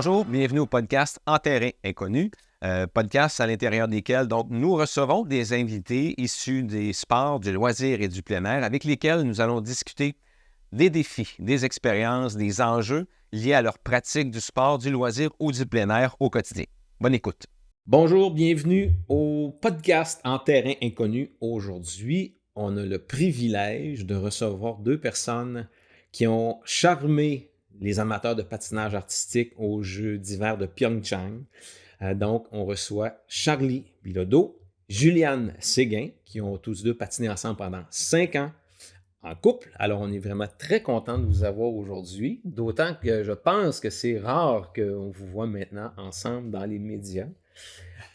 Bonjour, bienvenue au podcast En terrain inconnu, podcast à l'intérieur desquels donc, nous recevons des invités issus des sports, du loisir et du plein air avec lesquels nous allons discuter des défis, des expériences, des enjeux liés à leur pratique du sport, du loisir ou du plein air au quotidien. Bonne écoute. Bonjour, bienvenue au podcast En terrain inconnu. Aujourd'hui, on a le privilège de recevoir deux personnes qui ont charmé les amateurs de patinage artistique aux Jeux d'hiver de Pyeongchang. Donc, on reçoit Charlie Bilodeau, Juliane Séguin, qui ont tous deux patiné ensemble pendant 5 ans en couple. Alors, on est vraiment très content de vous avoir aujourd'hui, d'autant que je pense que c'est rare qu'on vous voit maintenant ensemble dans les médias.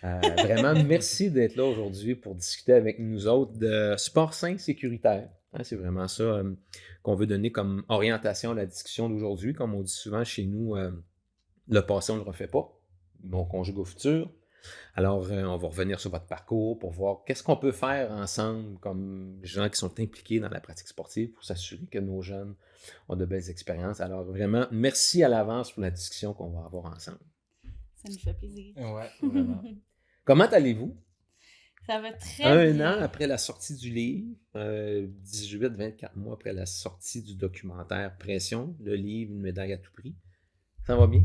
Vraiment, merci d'être là aujourd'hui pour discuter avec nous autres de sport sain sécuritaire. C'est vraiment ça qu'on veut donner comme orientation à la discussion d'aujourd'hui. Comme on dit souvent chez nous, le passé, on ne le refait pas. On conjugue au futur. Alors, on va revenir sur votre parcours pour voir qu'est-ce qu'on peut faire ensemble comme gens qui sont impliqués dans la pratique sportive pour s'assurer que nos jeunes ont de belles expériences. Alors, vraiment, merci à l'avance pour la discussion qu'on va avoir ensemble. Ça nous fait plaisir. Ouais, vraiment. Comment allez-vous? Ça va très bien. 1 an après la sortie du livre, 18-24 mois après la sortie du documentaire Pression, le livre Une médaille à tout prix. Ça va bien?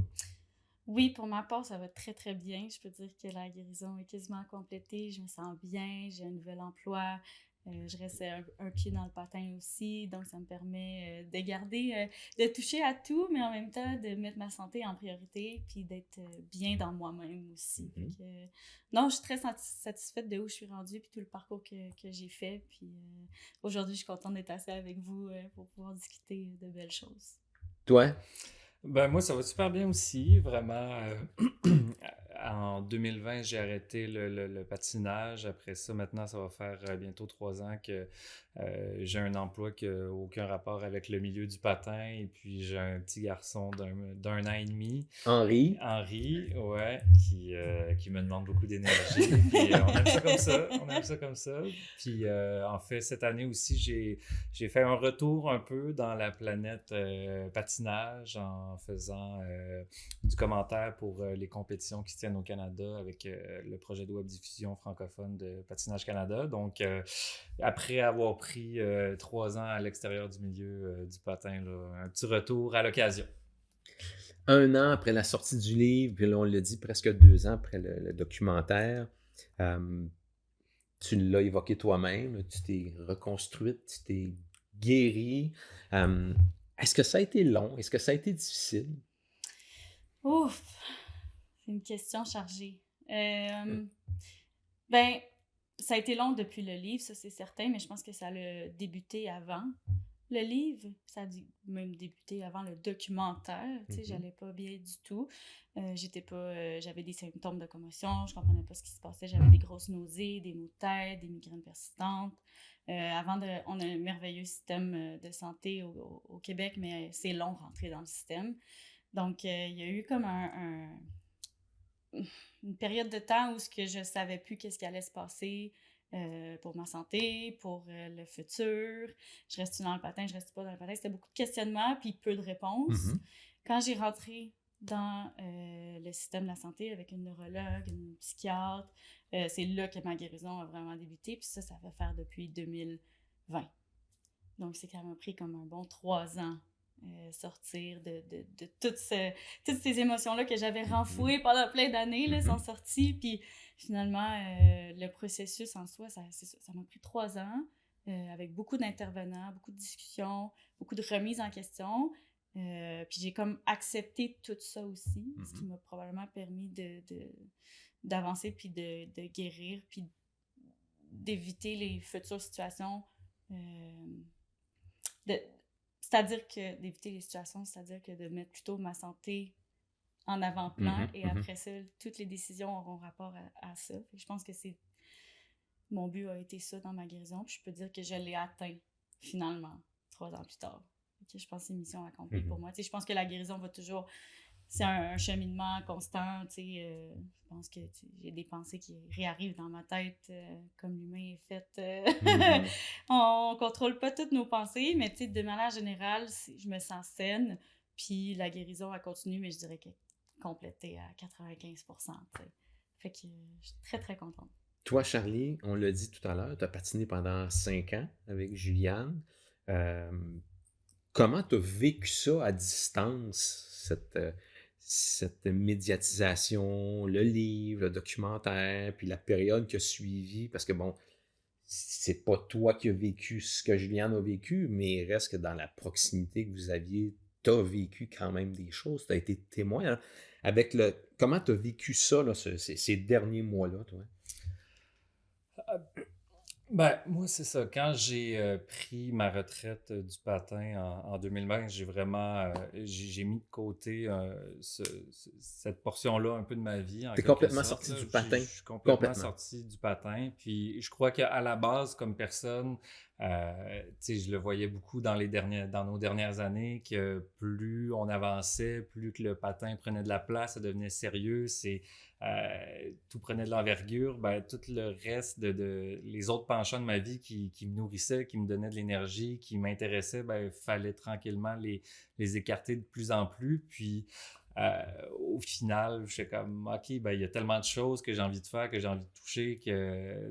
Oui, pour ma part, ça va très, très bien. Je peux dire que la guérison est quasiment complétée. Je me sens bien, j'ai un nouvel emploi. Je reste un pied dans le patin aussi, donc ça me permet de garder, de toucher à tout, mais en même temps de mettre ma santé en priorité, puis d'être bien dans moi-même aussi. Mm-hmm. Non, je suis très satisfaite de où je suis rendue, puis tout le parcours que j'ai fait. Puis aujourd'hui, je suis contente d'être assise avec vous pour pouvoir discuter de belles choses. Toi? Ben moi, ça va super bien aussi, vraiment. En 2020, j'ai arrêté le patinage. Après ça, maintenant, ça va faire bientôt 3 ans que j'ai un emploi qui n'a aucun rapport avec le milieu du patin. Et puis, j'ai un petit garçon d'un an et demi. Henri, ouais, qui me demande beaucoup d'énergie. Puis, on aime ça comme ça. On aime ça comme ça. Puis, en fait, cette année aussi, j'ai fait un retour un peu dans la planète patinage en faisant du commentaire pour les compétitions qui se tiennent au Canada avec le projet de web diffusion francophone de Patinage Canada. Donc, après avoir pris 3 ans à l'extérieur du milieu du patin, là, un petit retour à l'occasion. 1 an après la sortie du livre, puis là, on l'a dit, presque 2 ans après le documentaire. Tu l'as évoqué toi-même, tu t'es reconstruite, tu t'es guérie. Est-ce que ça a été long? Est-ce que ça a été difficile? Ouf! C'est une question chargée. Ben, ça a été long depuis le livre, ça c'est certain, mais je pense que ça a débuté avant le livre. Ça a même débuté avant le documentaire. Tu sais, j'allais pas bien du tout. J'avais des symptômes de commotion, je comprenais pas ce qui se passait. J'avais des grosses nausées, des maux de tête, des migraines persistantes. On a un merveilleux système de santé au Québec, mais c'est long rentrer dans le système. Donc, il y a eu comme une période de temps où je ne savais plus qu'est-ce qui allait se passer pour ma santé, pour le futur. Je reste dans le patin, je reste pas dans le patin. C'était beaucoup de questionnements puis peu de réponses. Mm-hmm. Quand j'ai rentré dans le système de la santé avec une neurologue, une psychiatre, c'est là que ma guérison a vraiment débuté. Puis ça va faire depuis 2020. Donc, c'est quand même pris comme un bon 3 ans. Sortir de toutes ces émotions-là que j'avais renfouées pendant plein d'années, là, sont sorties. Puis finalement, le processus en soi, ça m'a pris 3 ans, avec beaucoup d'intervenants, beaucoup de discussions, beaucoup de remises en question. Puis j'ai comme accepté tout ça aussi, ce qui m'a probablement permis d'avancer, puis de guérir, puis d'éviter les futures situations. C'est-à-dire que d'éviter les situations, c'est-à-dire que de mettre plutôt ma santé en avant-plan et après ça, toutes les décisions auront rapport à ça. Je pense que mon but a été ça dans ma guérison, puis je peux dire que je l'ai atteint finalement 3 ans plus tard. Je pense que c'est une mission accomplie pour moi. Je pense que la guérison va toujours... C'est un cheminement constant, je pense que j'ai des pensées qui réarrivent dans ma tête comme l'humain est fait. On contrôle pas toutes nos pensées, mais de manière générale, je me sens saine, puis la guérison, elle continue, mais je dirais que complété à 95%. T'sais. Fait que je suis très, très contente. Toi, Charlie, on l'a dit tout à l'heure, tu as patiné pendant 5 ans avec Juliane. Euh, Comment tu as vécu ça à distance, cette médiatisation, le livre, le documentaire, puis la période qui a suivi? Parce que bon, c'est pas toi qui as vécu ce que Juliane a vécu, mais il reste que dans la proximité que vous aviez, tu as vécu quand même des choses. Tu as été témoin. Hein? Comment tu as vécu ça, là, ces derniers mois-là, toi? Ben, moi, c'est ça. Quand j'ai pris ma retraite du patin en 2020, j'ai vraiment j'ai mis de côté cette portion-là un peu de ma vie, en T'es quelque complètement sorte. sorti Là. du patin. Je suis complètement Complètement. sorti du patin. Puis je crois qu'à la base, comme personne, tu sais, je le voyais beaucoup dans nos dernières années, que plus on avançait, plus que le patin prenait de la place, ça devenait sérieux, tout prenait de l'envergure, ben, tout le reste les autres penchants de ma vie qui me nourrissaient, qui me donnaient de l'énergie, qui m'intéressaient, ben, fallait tranquillement les écarter de plus en plus. Puis au final, je suis comme, OK, ben, il y a tellement de choses que j'ai envie de faire, que j'ai envie de toucher,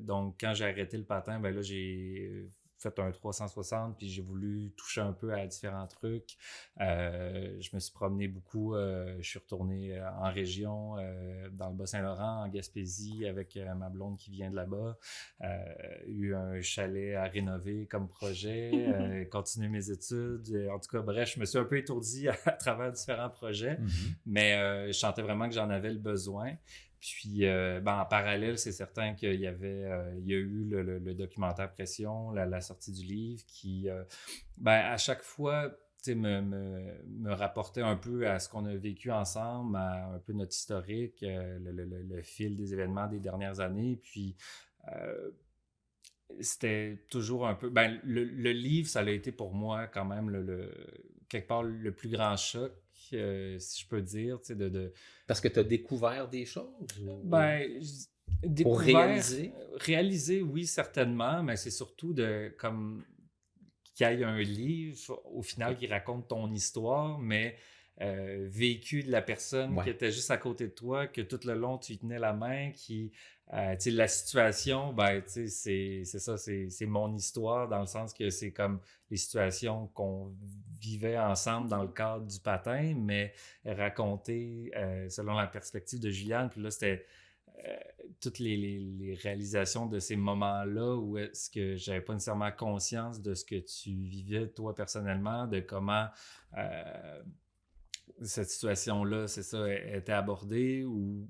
donc quand j'ai arrêté le patin, ben là, j'ai fait un 360, puis j'ai voulu toucher un peu à différents trucs. Je me suis promené beaucoup. Je suis retourné en région, dans le Bas-Saint-Laurent, en Gaspésie, avec ma blonde qui vient de là-bas. Eu un chalet à rénover comme projet, continuer mes études. En tout cas, bref, je me suis un peu étourdi à travers différents projets, mais je sentais vraiment que j'en avais le besoin. Puis, en parallèle, c'est certain qu'il y a eu le documentaire Pression, la sortie du livre, qui, à chaque fois, me rapportait un peu à ce qu'on a vécu ensemble, à un peu notre historique, le fil des événements des dernières années. Puis, c'était toujours un peu... le livre, ça a été pour moi quand même quelque part le plus grand choc, si je peux dire, Parce que tu as découvert des choses? Pour Découvert, réaliser? réaliser, oui, certainement, mais c'est surtout qu'il y ait un livre, au final, qui raconte ton histoire, mais vécu de la personne qui était juste à côté de toi, que tout le long, tu y tenais la main, la situation, c'est ça, c'est mon histoire, dans le sens que c'est comme les situations qu'on vivait ensemble dans le cadre du patin, mais racontées selon la perspective de Juliane. Puis là, c'était toutes les réalisations de ces moments-là où est-ce que j'avais pas nécessairement conscience de ce que tu vivais toi personnellement, de comment cette situation-là, c'est ça, était abordée, ou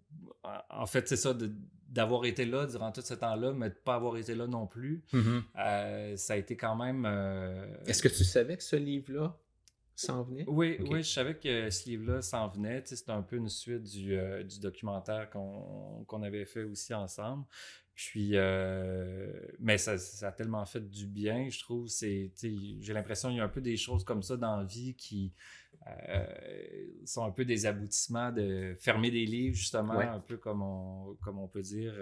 en fait, c'est ça, d'avoir été là durant tout ce temps-là, mais de pas avoir été là non plus. Ça a été quand même... Est-ce que tu savais que ce livre-là s'en venait? Oui, je savais que ce livre-là s'en venait. C'était un peu une suite du documentaire qu'on avait fait aussi ensemble. Puis, mais ça a tellement fait du bien, je trouve. J'ai l'impression qu'il y a un peu des choses comme ça dans la vie qui sont un peu des aboutissements de fermer des livres, justement, un peu comme on peut dire,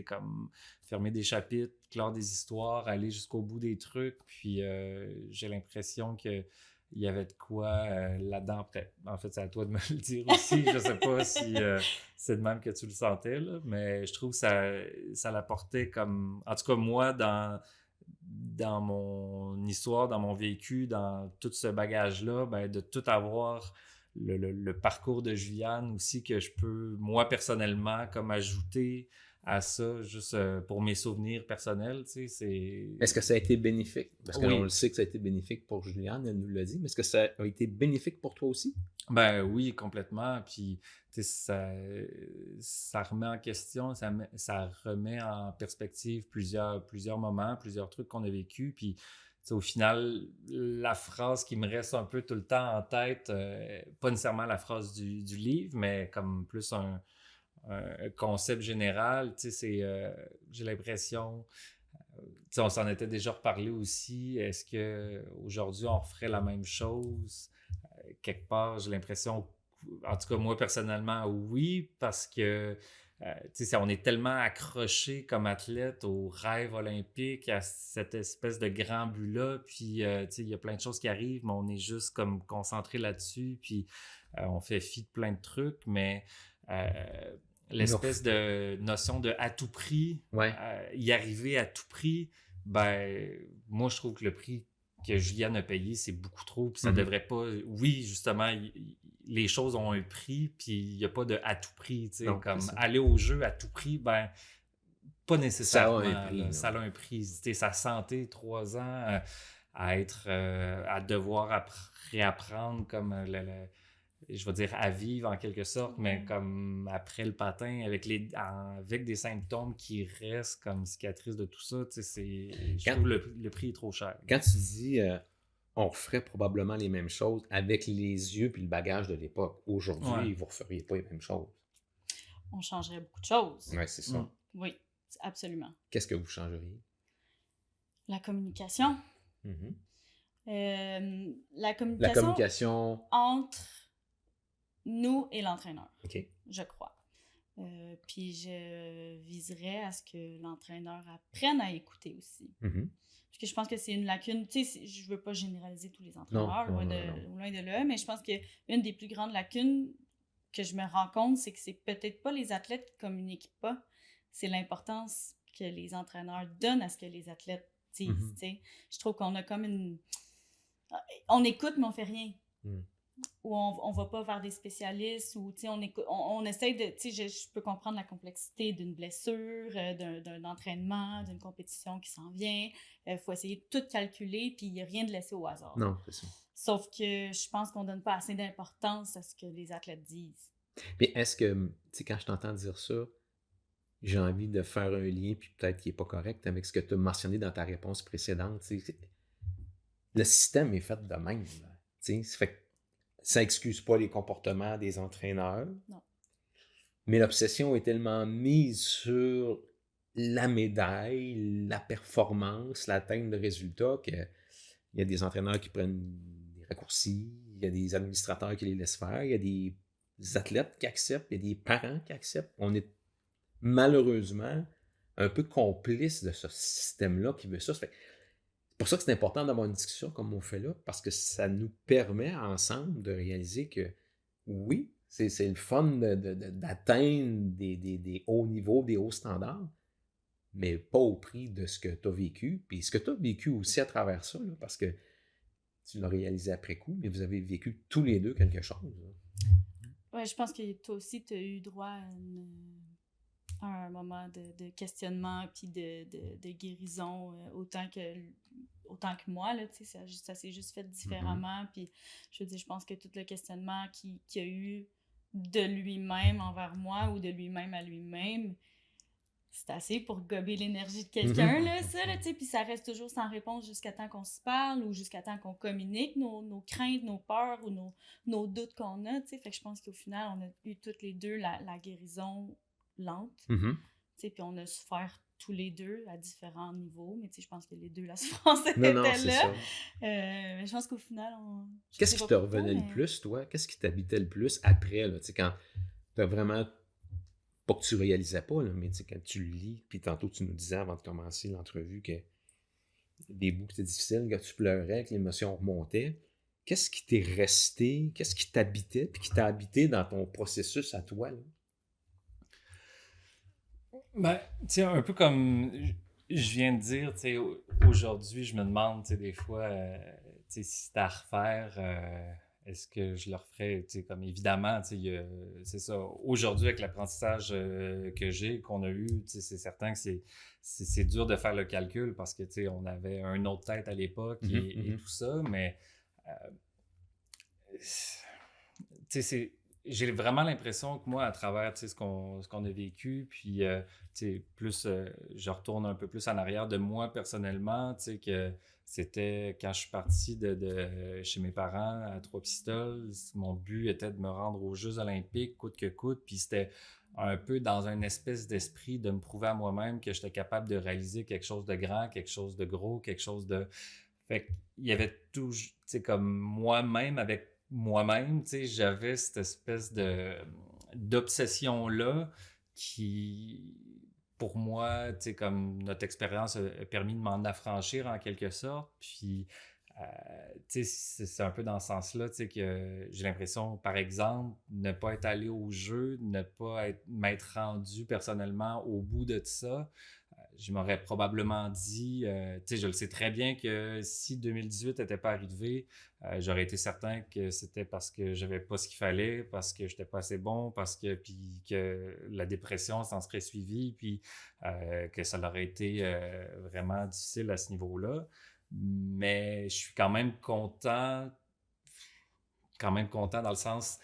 comme fermer des chapitres, clore des histoires, aller jusqu'au bout des trucs. Puis, j'ai l'impression que il y avait de quoi là-dedans. Peut-être. En fait, c'est à toi de me le dire aussi. Je sais pas si c'est de même que tu le sentais, là, mais je trouve que ça l'apportait comme... En tout cas, moi, dans mon histoire, dans mon vécu, dans tout ce bagage-là, de tout avoir le parcours de Juliane aussi, que je peux, moi, personnellement, comme ajouter à ça, juste pour mes souvenirs personnels, tu sais, Est-ce que ça a été bénéfique? Parce qu'on le sait que ça a été bénéfique pour Juliane, elle nous l'a dit, mais est-ce que ça a été bénéfique pour toi aussi? Ben oui, complètement. Puis, tu sais, ça remet en question, ça remet en perspective plusieurs moments, plusieurs trucs qu'on a vécu. Puis, au final, la phrase qui me reste un peu tout le temps en tête, pas nécessairement la phrase du livre, mais comme plus un concept général, tu sais, j'ai l'impression, on s'en était déjà reparlé aussi, est-ce qu'aujourd'hui on referait la même chose? Quelque part, j'ai l'impression, en tout cas moi personnellement, oui, parce que on est tellement accroché comme athlète au rêve olympique, à cette espèce de grand but-là, puis il y a plein de choses qui arrivent, mais on est juste comme concentré là-dessus, puis on fait fi de plein de trucs, mais l'espèce de notion de à tout prix, y arriver à tout prix, ben, moi, je trouve que le prix que Juliane a payé, c'est beaucoup trop, puis ça devrait pas... Oui, justement, les choses ont un prix, puis il n'y a pas de à tout prix, tu sais, comme aller au jeu à tout prix, ben, pas nécessairement. Ça a un prix. Tu sais, sa santé, 3 ans, à devoir réapprendre comme je vais dire à vivre en quelque sorte, mais comme après le patin, avec des symptômes qui restent comme cicatrices de tout ça, tu sais, je trouve le prix est trop cher. Quand tu dis on ferait probablement les mêmes choses avec les yeux puis le bagage de l'époque, aujourd'hui, vous ne referiez pas les mêmes choses. On changerait beaucoup de choses. Oui, c'est ça. Oui, absolument. Qu'est-ce que vous changeriez? La communication. La communication entre nous et l'entraîneur, je crois. Puis je viserais à ce que l'entraîneur apprenne à écouter aussi. Parce que je pense que c'est une lacune. Tu sais, je veux pas généraliser tous les entraîneurs, loin de là, mais je pense qu'une des plus grandes lacunes que je me rends compte, c'est que c'est peut-être pas les athlètes qui communiquent pas, c'est l'importance que les entraîneurs donnent à ce que les athlètes disent. Tu sais. Je trouve qu'on a comme une... On écoute, mais on fait rien. Ou on va pas vers des spécialistes, ou on essaie de... Je peux comprendre la complexité d'une blessure, d'un entraînement, d'une compétition qui s'en vient. Faut essayer de tout calculer, puis il n'y a rien de laissé au hasard. Non, c'est ça. Sauf que je pense qu'on donne pas assez d'importance à ce que les athlètes disent. Mais est-ce que, tu sais, quand je t'entends dire ça, j'ai envie de faire un lien, puis peut-être qu'il n'est pas correct, avec ce que tu as mentionné dans ta réponse précédente. Le système est fait de même. Ça fait que ça excuse pas les comportements des entraîneurs. Non. Mais l'obsession est tellement mise sur la médaille, la performance, l'atteinte de résultats, qu'il y a des entraîneurs qui prennent des raccourcis, il y a des administrateurs qui les laissent faire, il y a des athlètes qui acceptent, il y a des parents qui acceptent. On est malheureusement un peu complice de ce système-là qui veut ça. C'est pour ça que c'est important d'avoir une discussion comme on fait là, parce que ça nous permet ensemble de réaliser que oui, c'est le fun d'atteindre des hauts niveaux, des hauts standards, mais pas au prix de ce que tu as vécu. Puis ce que tu as vécu aussi à travers ça, là, parce que tu l'as réalisé après coup, mais vous avez vécu tous les deux quelque chose. Oui, je pense que toi aussi, tu as eu droit à un moment de questionnement puis de guérison autant que moi, là, ça s'est juste fait différemment. Puis je veux dire, je pense que tout le questionnement qu'il y a eu de lui-même envers moi ou de lui-même à lui-même, c'est assez pour gober l'énergie de quelqu'un, là, ça, là, tu sais, puis ça reste toujours sans réponse jusqu'à temps qu'on se parle ou jusqu'à temps qu'on communique nos craintes, nos peurs ou nos doutes qu'on a, tu sais, fait que je pense qu'au final, on a eu toutes les deux la guérison lente, tu sais, puis on a souffert tous les deux à différents niveaux, mais tu sais, je pense que les deux, la souffrance était là. Mais je pense qu'au final, Qu'est-ce qui te revenait le plus, toi? Qu'est-ce qui t'habitait le plus après, là, tu sais, quand t'as vraiment... Pas que tu réalisais pas, là, mais quand tu le lis, puis tantôt tu nous disais avant de commencer l'entrevue que des bouts c'était difficile, que tu pleurais, que l'émotion remontait. Qu'est-ce qui t'est resté, qu'est-ce qui t'habitait, puis qui t'a habité dans ton processus à toi, là? Ben, tu sais, un peu comme je viens de dire, tu sais, aujourd'hui, je me demande, tu sais, des fois, tu sais, si c'était à refaire... Est-ce que je le referais, tu sais, comme évidemment, tu sais, c'est ça. Aujourd'hui, avec l'apprentissage que j'ai, qu'on a eu, tu sais, c'est certain que c'est dur de faire le calcul parce que, tu sais, on avait une autre tête à l'époque et tout ça, mais, tu sais, j'ai vraiment l'impression que moi, à travers, tu sais, ce qu'on a vécu, puis, tu sais, plus, je retourne un peu plus en arrière de moi personnellement, tu sais, que c'était quand je suis parti de chez mes parents à Trois-Pistoles, mon but était de me rendre aux Jeux olympiques, coûte que coûte, puis c'était un peu dans une espèce d'esprit de me prouver à moi-même que j'étais capable de réaliser quelque chose de grand, quelque chose de gros, quelque chose de... Fait qu'il y avait tout, tu sais, comme moi-même avec moi-même, tu sais, j'avais cette espèce d'obsession-là qui... Pour moi, tu sais, comme notre expérience a permis de m'en affranchir en quelque sorte. Puis, c'est un peu dans ce sens-là que j'ai l'impression, par exemple, ne pas être allé au jeu, ne pas m'être rendu personnellement au bout de tout ça. Je m'aurais probablement dit, je le sais très bien que si 2018 n'était pas arrivé, j'aurais été certain que c'était parce que j'avais pas ce qu'il fallait, parce que j'étais pas assez bon, puis que la dépression s'en serait suivie, puis que ça aurait été vraiment difficile à ce niveau-là. Mais je suis quand même content dans le sens,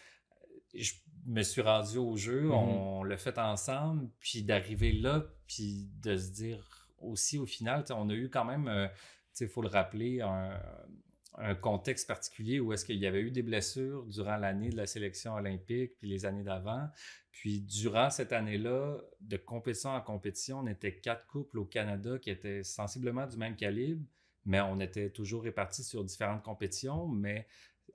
je me suis rendu au jeu, on l'a fait ensemble, puis d'arriver là, puis de se dire aussi au final, on a eu quand même, il faut le rappeler, un contexte particulier où est-ce qu'il y avait eu des blessures durant l'année de la sélection olympique, puis les années d'avant. Puis durant cette année-là, de compétition en compétition, on était 4 couples au Canada qui étaient sensiblement du même calibre, mais on était toujours répartis sur différentes compétitions, mais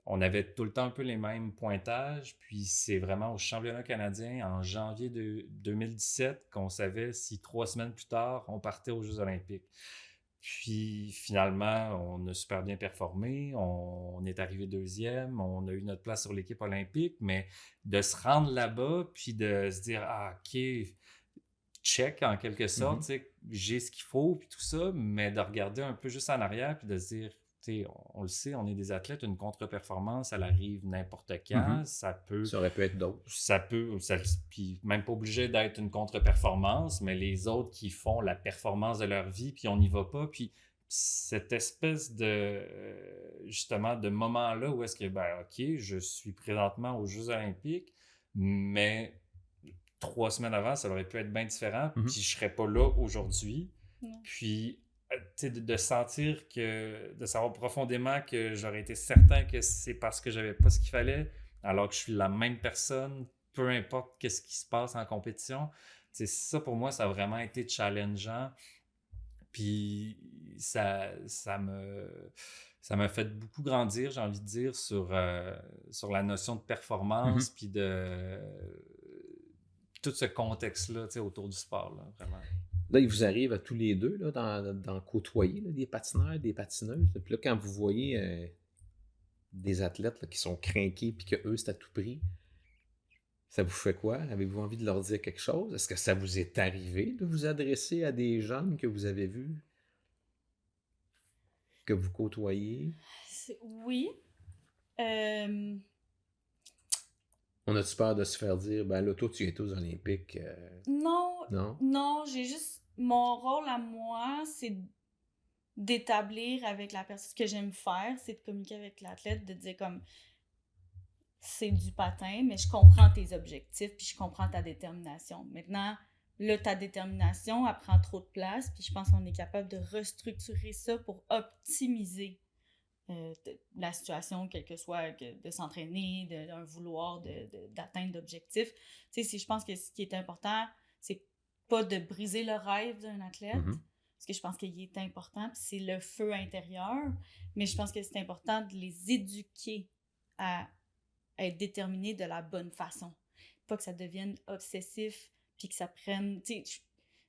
on avait tout le temps un peu les mêmes pointages, puis c'est vraiment au championnat canadien en janvier 2017 qu'on savait si 3 semaines plus tard, on partait aux Jeux olympiques. Puis finalement, on a super bien performé, on est arrivé 2e, on a eu notre place sur l'équipe olympique, mais de se rendre là-bas, puis de se dire « Ah, OK, check en quelque sorte, j'ai ce qu'il faut, puis tout ça », mais de regarder un peu juste en arrière, puis de se dire on le sait, on est des athlètes, une contre-performance, elle arrive n'importe quand, ça aurait pu être d'autres. Puis même pas obligé d'être une contre-performance, mais les autres qui font la performance de leur vie, puis on n'y va pas, puis cette espèce de, justement, de moment-là où est-ce que, OK, je suis présentement aux Jeux olympiques, mais 3 semaines avant, ça aurait pu être bien différent, puis je serais pas là aujourd'hui, puis de sentir de savoir profondément que j'aurais été certain que c'est parce que j'avais pas ce qu'il fallait, alors que je suis la même personne, peu importe qu'est-ce qui se passe en compétition. Ça, pour moi, ça a vraiment été challengeant. Puis ça m'a fait beaucoup grandir, j'ai envie de dire, sur la notion de performance, puis de tout ce contexte-là autour du sport, là, vraiment. Là, il vous arrive à tous les deux là, dans côtoyer là, des patineurs, des patineuses. Là. Puis là, quand vous voyez des athlètes là, qui sont crinqués puis qu'eux, c'est à tout prix, ça vous fait quoi? Avez-vous envie de leur dire quelque chose? Est-ce que ça vous est arrivé de vous adresser à des jeunes que vous avez vus, que vous côtoyez? Oui. On a-tu peur de se faire dire, ben là, toi, tu es aux Olympiques? Non, j'ai juste... Mon rôle à moi, c'est d'établir avec la personne... Ce que j'aime faire, c'est de communiquer avec l'athlète, de dire comme... C'est du patin, mais je comprends tes objectifs, puis je comprends ta détermination. Maintenant, là, ta détermination, elle prend trop de place, puis je pense qu'on est capable de restructurer ça pour optimiser la situation, quel que soit, de s'entraîner, d'un vouloir d'atteindre d'objectifs. Tu sais, je pense que ce qui est important, c'est pas de briser le rêve d'un athlète, parce que je pense qu'il est important, puis c'est le feu intérieur, mais je pense que c'est important de les éduquer à être déterminés de la bonne façon. Pas que ça devienne obsessif, puis que ça prenne... Tu sais,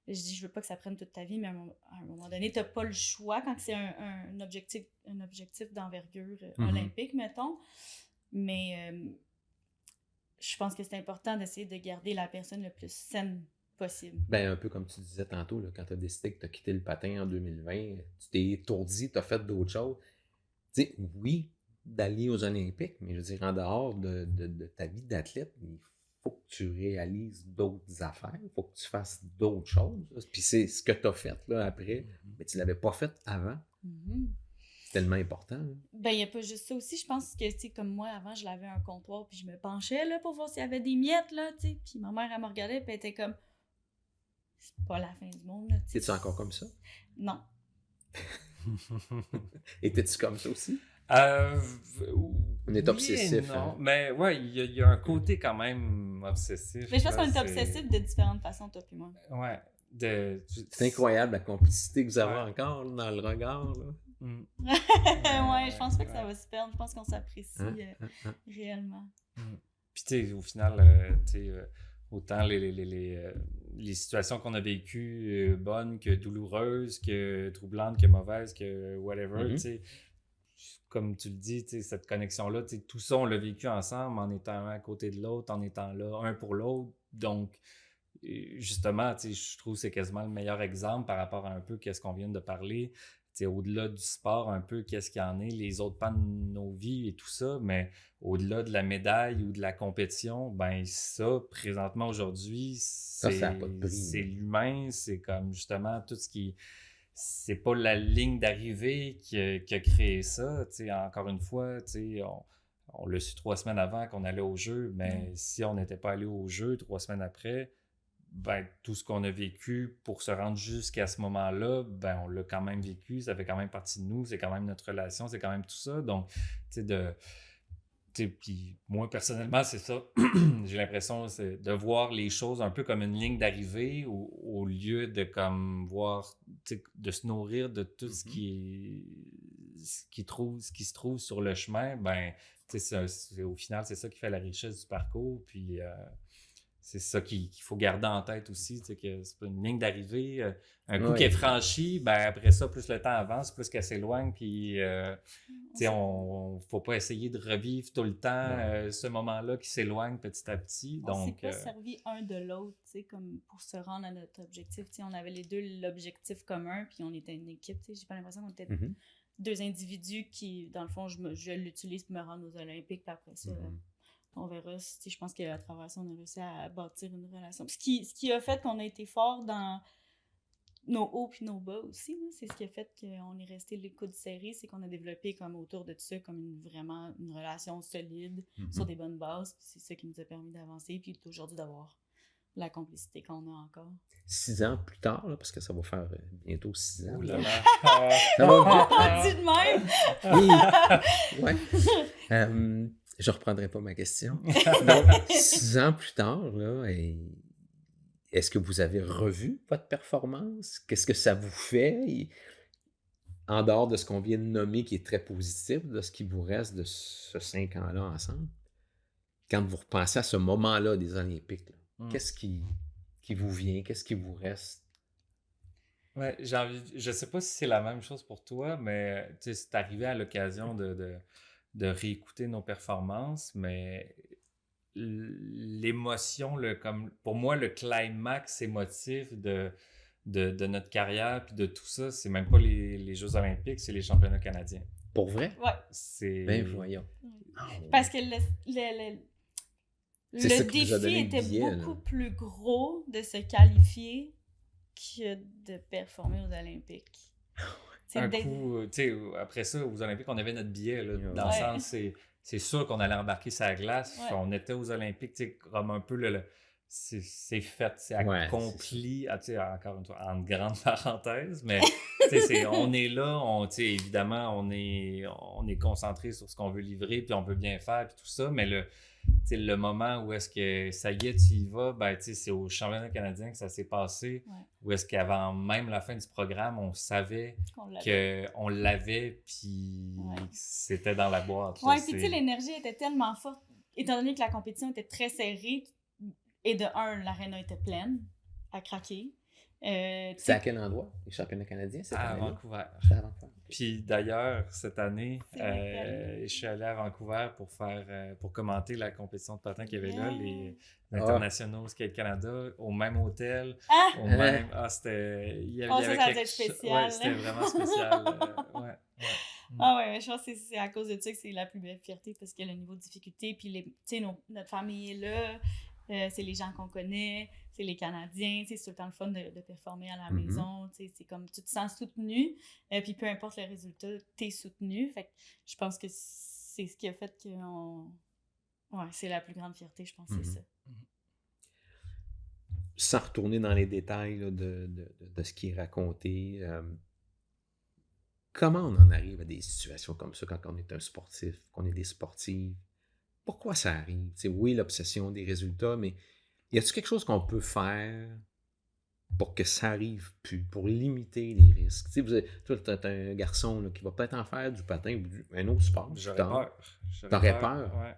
je dis, je veux pas que ça prenne toute ta vie, mais à un moment donné, t'as pas le choix quand c'est un objectif d'envergure olympique, mettons. Mais je pense que c'est important d'essayer de garder la personne le plus saine possible. Ben, un peu comme tu disais tantôt, là, quand tu as décidé que tu as quitté le patin en 2020, tu t'es étourdi, tu as fait d'autres choses. Tu sais, oui, d'aller aux Olympiques, mais je veux dire, en dehors de ta vie d'athlète, il faut que tu réalises d'autres affaires, il faut que tu fasses d'autres choses. Puis c'est ce que tu as fait là, après, mais tu ne l'avais pas fait avant. C'est tellement important. Là. Ben, il n'y a pas juste ça aussi. Je pense que, tu sais, comme moi, avant, je lavais un comptoir, puis je me penchais là, pour voir s'il y avait des miettes, là, tu sais. Puis ma mère, elle me regardait, puis elle était comme... C'est pas la fin du monde, là, tu sais. Es-tu encore comme ça? Non. Étais-tu comme ça aussi? On est obsessif. Non, hein? mais ouais, il y a un côté quand même obsessif. Mais je pense qu'on est obsessif de différentes façons, toi puis moi. Ouais. C'est incroyable la complicité que vous avez encore là, dans le regard. Là. Ouais, je pense pas que ça va se perdre. Je pense qu'on s'apprécie réellement. Puis tu sais, au final, autant les situations qu'on a vécues, bonnes que douloureuses, que troublantes, que mauvaises, que whatever, tu sais, comme tu le dis, cette connexion-là, tout ça, on l'a vécu ensemble en étant un à côté de l'autre, en étant là, un pour l'autre. Donc, justement, je trouve que c'est quasiment le meilleur exemple par rapport à un peu qu'est-ce qu'on vient de parler. Au-delà du sport, un peu qu'est-ce qu'il y en est, les autres pans de nos vies et tout ça, mais au-delà de la médaille ou de la compétition, ben ça, présentement aujourd'hui, Ça n'a pas de prix. c'est l'humain, c'est comme justement tout ce qui... C'est pas la ligne d'arrivée qui a créé ça. Encore une fois, on l'a su 3 semaines avant qu'on allait au jeu, mais si on n'était pas allé au jeu 3 semaines après, ben, tout ce qu'on a vécu pour se rendre jusqu'à ce moment-là, ben, on l'a quand même vécu, ça fait quand même partie de nous, c'est quand même notre relation, c'est quand même tout ça. Donc, puis moi, personnellement, c'est ça. J'ai l'impression de voir les choses un peu comme une ligne d'arrivée au lieu de comme voir, de se nourrir de tout ce qui se trouve sur le chemin. Ben, au final, c'est ça qui fait la richesse du parcours. Puis, c'est ça qu'il faut garder en tête aussi, que c'est pas une ligne d'arrivée. Un coup qui est franchi, ben après ça, plus le temps avance, plus qu'elle s'éloigne, puis faut pas essayer de revivre tout le temps ce moment-là qui s'éloigne petit à petit. On Donc, s'est pas servi un de l'autre, comme pour se rendre à notre objectif. On avait les deux l'objectif commun, puis on était une équipe. J'ai pas l'impression qu'on était deux individus qui, dans le fond, je l'utilise pour me rendre aux Olympiques, puis après ça... On verra. Je pense qu'à travers ça, on a réussi à bâtir une relation. Ce qui a fait qu'on a été fort dans nos hauts puis nos bas aussi. Là. C'est ce qui a fait qu'on est resté les coudes serrés. C'est qu'on a développé comme autour de tout ça comme vraiment une relation solide sur des bonnes bases. Puis c'est ça qui nous a permis d'avancer. Puis aujourd'hui, d'avoir la complicité qu'on a encore. 6 ans plus tard, là, parce que ça va faire bientôt 6 ans. Oh là là. Ça va On dit de même! Oui. Je ne reprendrai pas ma question. Donc, 6 ans plus tard, là, est-ce que vous avez revu votre performance? Qu'est-ce que ça vous fait? En dehors de ce qu'on vient de nommer, qui est très positif, de ce qui vous reste de ce 5 ans-là ensemble, quand vous repensez à ce moment-là des Olympiques, là, qu'est-ce qui vous vient? Qu'est-ce qui vous reste? Ouais, je sais pas si c'est la même chose pour toi, mais c'est arrivé à l'occasion de réécouter nos performances, mais l'émotion, comme pour moi, le climax émotif de notre carrière puis de tout ça, c'est même pas les Jeux olympiques, c'est les championnats canadiens. Pour vrai? Ouais. C'est... Ben voyons. Parce que le défi était beaucoup plus gros de se qualifier que de performer aux Olympiques. Un coup, après ça, aux Olympiques, on avait notre billet, là, dans le sens, c'est sûr qu'on allait embarquer sur la glace. Ouais. On était aux Olympiques, comme un peu c'est fait, c'est accompli, encore une fois, en grande parenthèse, mais on est là, évidemment, on est concentré sur ce qu'on veut livrer, puis on veut bien faire, puis tout ça, mais le moment où est-ce que ça y est, tu y vas, ben, c'est au championnat canadien que ça s'est passé, où est-ce qu'avant même la fin du programme, on savait qu'on l'avait, puis c'était dans la boîte. Oui, puis l'énergie était tellement forte, étant donné que la compétition était très serrée, et de un, l'aréna était pleine, à craquer. C'est à quel endroit, les championnats canadiens? À Vancouver. Puis d'ailleurs, cette année, je suis allé à Vancouver pour commenter la compétition de patin qu'il y avait là, les internationaux Skate Canada, au même hôtel, au même... c'était... Il y avait quelque chose... spécial. Ouais, c'était vraiment spécial. Ah ouais, je pense que c'est à cause de ça que c'est la plus belle fierté, parce que le niveau de difficulté, puis notre famille est là, c'est les gens qu'on connaît, c'est les Canadiens, c'est tout le temps le fun de performer à la maison, c'est comme tu te sens soutenu, puis peu importe le résultat, t'es soutenu. Fait que je pense que c'est ce qui a fait que c'est la plus grande fierté, je pense, c'est ça. Sans retourner dans les détails là, de ce qui est raconté, comment on en arrive à des situations comme ça quand on est un sportif, qu'on est des sportifs? Pourquoi ça arrive? Oui, l'obsession des résultats, mais y a-t-il quelque chose qu'on peut faire pour que ça arrive plus, pour limiter les risques? Toi, tu es un garçon là, qui va peut-être en faire du patin ou un autre sport. J'aurais peur. T'aurais peur? Ouais.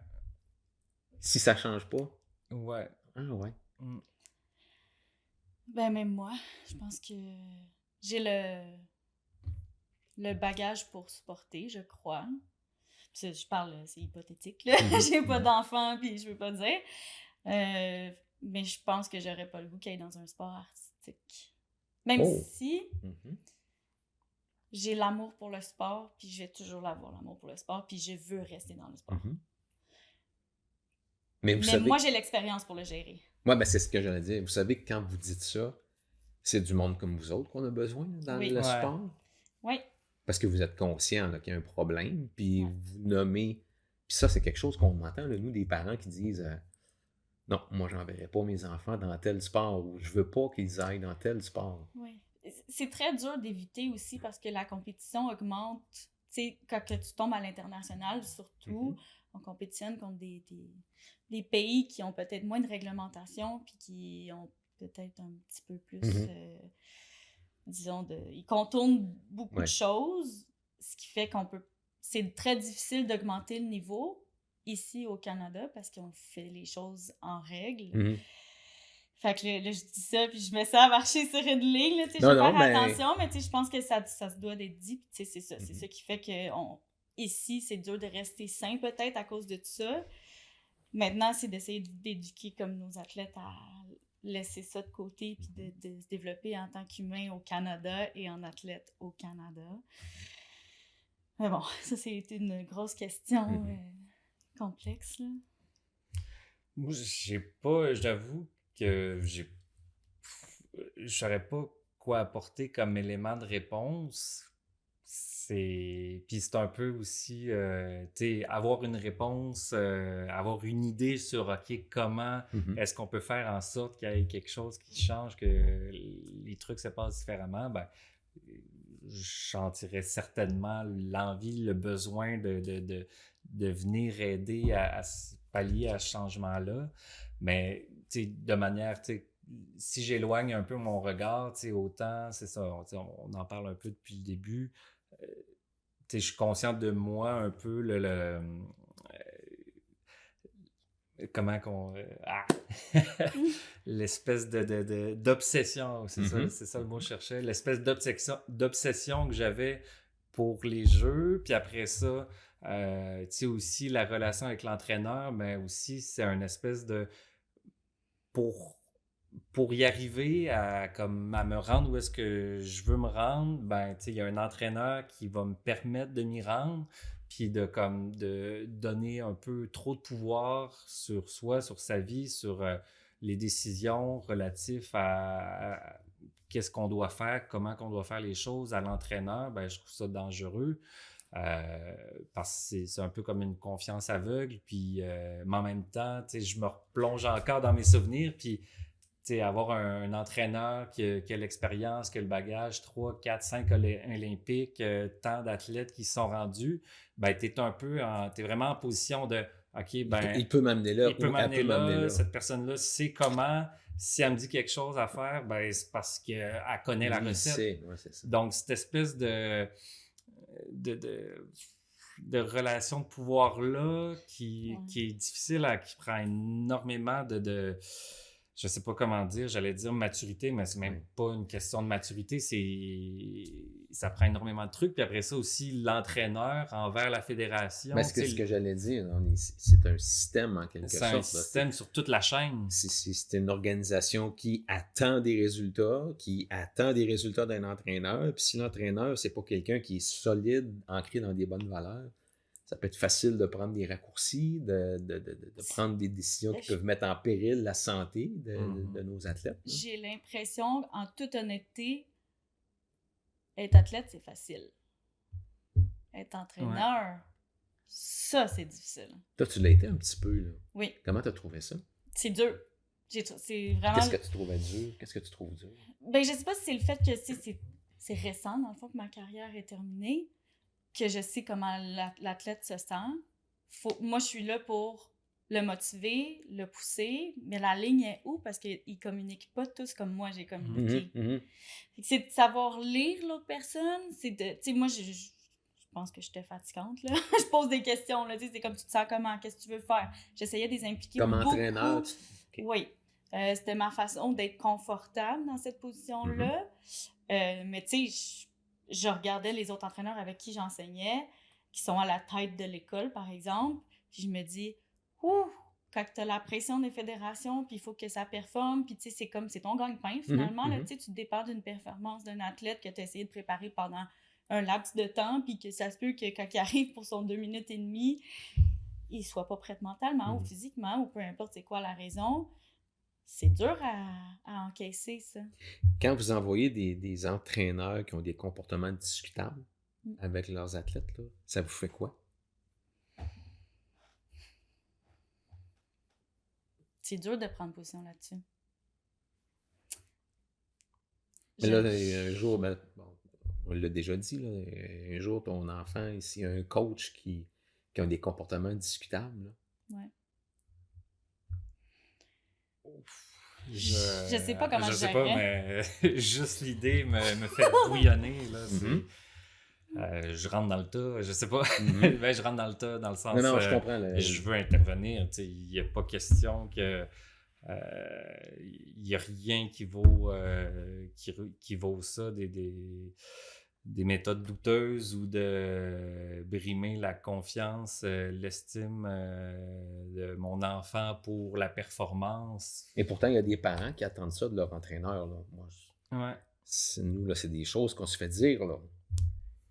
Si ça change pas? Ouais. Ah ouais. Ben même moi, je pense que j'ai le bagage pour supporter, je crois. Puis je parle, c'est hypothétique, là. J'ai pas d'enfant, puis je veux pas dire. Mais je pense que j'aurais pas le goût qu'il y ait dans un sport artistique. Même si j'ai l'amour pour le sport, puis je vais toujours l'avoir, l'amour pour le sport, puis je veux rester dans le sport. Mais savez... moi, j'ai l'expérience pour le gérer. Moi, ben, c'est ce que j'allais dire. Vous savez que quand vous dites ça, c'est du monde comme vous autres qu'on a besoin dans le sport. Oui. Parce que vous êtes conscient là, qu'il y a un problème, puis vous nommez... Puis ça, c'est quelque chose qu'on entend, là, nous, des parents qui disent non, moi, j'enverrai pas mes enfants dans tel sport, ou je veux pas qu'ils aillent dans tel sport. Oui. C'est très dur d'éviter aussi parce que la compétition augmente. Tu sais, quand tu tombes à l'international, surtout, on compétitionne contre des pays qui ont peut-être moins de réglementation, puis qui ont peut-être un petit peu plus... disons, ils contournent beaucoup de choses, ce qui fait c'est très difficile d'augmenter le niveau ici au Canada parce qu'on fait les choses en règle. Fait que là, je dis ça, puis je mets ça à marcher sur une ligne, là, tu sais, je vais faire attention, mais tu sais, je pense que ça se doit d'être dit, puis tu sais, c'est ça. C'est ça qui fait que ici, c'est dur de rester sain peut-être à cause de tout ça. Maintenant, c'est d'essayer d'éduquer comme nos athlètes à laisser ça de côté puis de se développer en tant qu'humain au Canada et en athlète au Canada. Mais bon, ça, c'est une grosse question complexe, là. Moi, j'avoue que je saurais pas quoi apporter comme élément de réponse. Puis c'est un peu aussi, avoir une réponse, avoir une idée sur, OK, comment est-ce qu'on peut faire en sorte qu'il y ait quelque chose qui change, que les trucs se passent différemment, ben, je sentirais certainement l'envie, le besoin de venir aider à pallier à ce changement-là. Mais, de manière, si j'éloigne un peu mon regard, autant, c'est ça, on en parle un peu depuis le début, je suis conscient de moi un peu comment qu'on l'espèce d'obsession, c'est ça le mot que je cherchais, l'espèce d'obsession que j'avais pour les jeux, puis après ça aussi la relation avec l'entraîneur, mais aussi c'est une espèce de pour y arriver à me rendre où est-ce que je veux me rendre, ben, il y a un entraîneur qui va me permettre de m'y rendre, puis de donner un peu trop de pouvoir sur soi, sur sa vie, sur les décisions relatives à qu'est-ce qu'on doit faire, comment qu'on doit faire les choses à l'entraîneur. Ben, je trouve ça dangereux. Parce que c'est un peu comme une confiance aveugle, puis mais en même temps, je me replonge encore dans mes souvenirs, puis avoir un entraîneur qui a l'expérience, qui a le bagage, 3, 4, 5 olympiques, tant d'athlètes qui se sont rendus, ben t'es vraiment en position de OK, ben il peut m'amener là, il peut m'amener là, cette personne-là sait comment. Si elle me dit quelque chose à faire, ben c'est parce qu'elle connaît la recette. C'est ça. Donc cette espèce de relation de pouvoir-là qui est difficile, qui prend énormément je sais pas comment dire, j'allais dire maturité, mais c'est même pas une question de maturité, ça prend énormément de trucs. Puis après ça aussi, l'entraîneur envers la fédération. Mais ce que j'allais dire, c'est un système en quelque sorte. C'est un système sur toute la chaîne. C'est une organisation qui attend des résultats, d'un entraîneur. Puis si l'entraîneur, c'est pas quelqu'un qui est solide, ancré dans des bonnes valeurs, ça peut être facile de prendre des raccourcis, de prendre des décisions qui peuvent mettre en péril la santé de nos athlètes. J'ai l'impression, en toute honnêteté, être athlète, c'est facile. Être entraîneur, ça, c'est difficile. Toi, tu l'as été un petit peu, là. Oui. Comment tu as trouvé ça? C'est dur. C'est vraiment... Qu'est-ce que tu trouvais dur? Qu'est-ce que tu trouves dur? Ben, je sais pas si c'est le fait que c'est récent, dans le fond, que ma carrière est terminée, que je sais comment l'athlète se sent. Moi, je suis là pour le motiver, le pousser, mais la ligne est où? Parce qu'ils ne communiquent pas tous comme moi, j'ai communiqué. C'est de savoir lire l'autre personne, tu sais, moi, je pense que j'étais fatigante, là. Je pose des questions, là, tu sais, c'est comme tu te sens comment, qu'est-ce que tu veux faire? J'essayais de les impliquer comme beaucoup. Entraîneur? Okay. Oui. C'était ma façon d'être confortable dans cette position-là. Mais tu sais, je regardais les autres entraîneurs avec qui j'enseignais, qui sont à la tête de l'école, par exemple, puis je me dis, ouh, quand tu as la pression des fédérations, puis il faut que ça performe, puis tu sais, c'est ton gagne-pain, finalement, là, tu sais, tu dépends d'une performance d'un athlète que tu as essayé de préparer pendant un laps de temps, puis que ça se peut que quand il arrive pour son 2 minutes et demie, il soit pas prêt mentalement ou physiquement, ou peu importe c'est quoi la raison. C'est dur à encaisser, ça. Quand vous envoyez des entraîneurs qui ont des comportements discutables avec leurs athlètes, là, ça vous fait quoi? C'est dur de prendre position là-dessus. Mais là, un jour, bon, on l'a déjà dit, là, un jour, ton enfant, s'il y a un coach qui a des comportements discutables, là. Ouais. Je sais pas comment je je sais pas, mais juste l'idée me fait bouillonner. Là, je rentre dans le tas, je sais pas. Ben, je rentre dans le tas dans le sens. Non, je comprends. Je veux intervenir. Il n'y a pas question que. Il n'y a rien qui vaut, qui vaut ça, des méthodes douteuses ou de brimer la confiance, l'estime de mon enfant pour la performance. Et pourtant, il y a des parents qui attendent ça de leur entraîneur. Là. Ouais. Nous, là, c'est des choses qu'on se fait dire. Là.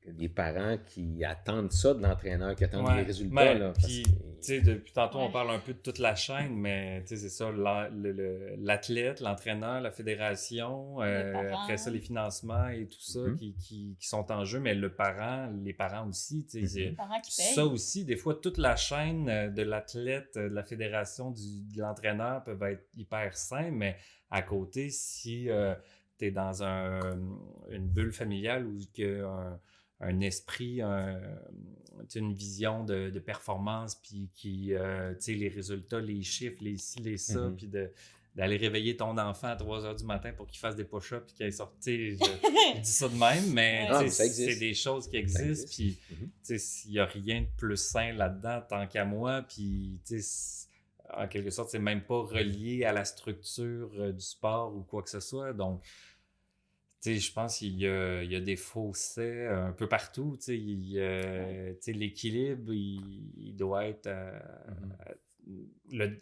Il y a des parents qui attendent ça de l'entraîneur, qui attendent les résultats. Là, puis, depuis tantôt, on parle un peu de toute la chaîne, mais c'est ça, l'athlète, l'entraîneur, la fédération, après ça, les financements et tout ça qui sont en jeu, mais les parents aussi. Les parents qui payent. Ça aussi, des fois, toute la chaîne de l'athlète, de la fédération, de l'entraîneur peuvent être hyper sains, mais à côté, si tu es dans une bulle familiale où il y a un esprit, une vision de performance, puis les résultats, les chiffres, les ci, les ça, puis d'aller réveiller ton enfant à 3 h du matin pour qu'il fasse des push-ups, puis qu'il sorti. Je dis ça de même, mais c'est des choses qui existent, puis il n'y a rien de plus sain là-dedans, tant qu'à moi, puis en quelque sorte, c'est même pas relié à la structure du sport ou quoi que ce soit, donc je pense qu'il y a des fossés un peu partout. L'équilibre, il doit être...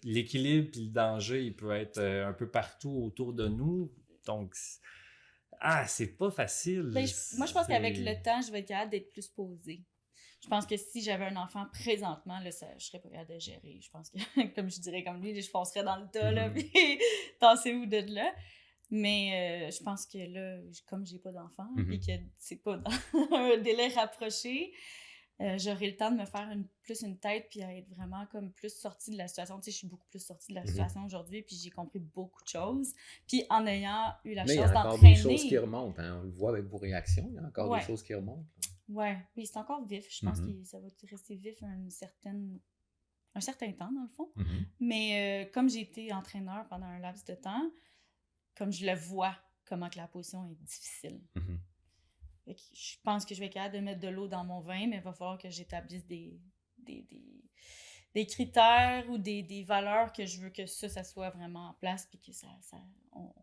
l'équilibre et le danger, il peut être un peu partout autour de nous. Donc, c'est pas facile. Ben, moi, je pense qu'avec le temps, je vais être capable d'être plus posée. Je pense que si j'avais un enfant présentement, là, je serais pas capable de gérer. Je pense que, comme je dirais comme lui, je foncerais dans le tas, là, puis tassez-vous de là. Mais je pense que là, comme j'ai pas d'enfant et que c'est pas dans un délai rapproché, j'aurai le temps de me faire plus une tête puis à être vraiment comme plus sortie de la situation. Tu sais, je suis beaucoup plus sortie de la situation aujourd'hui puis j'ai compris beaucoup de choses. Puis en ayant eu la chance d'entraîner... Mais il y a encore des choses qui remontent. Hein? On le voit avec vos réactions. Il y a encore des choses qui remontent. Oui, c'est encore vif. Je pense que ça va rester vif un certain temps, dans le fond. Mais comme j'ai été entraîneur pendant un laps de temps, comme je le vois, comment que la position est difficile. Fait que je pense que je vais être capable de mettre de l'eau dans mon vin, mais il va falloir que j'établisse des critères ou des valeurs que je veux que ça soit vraiment en place puis que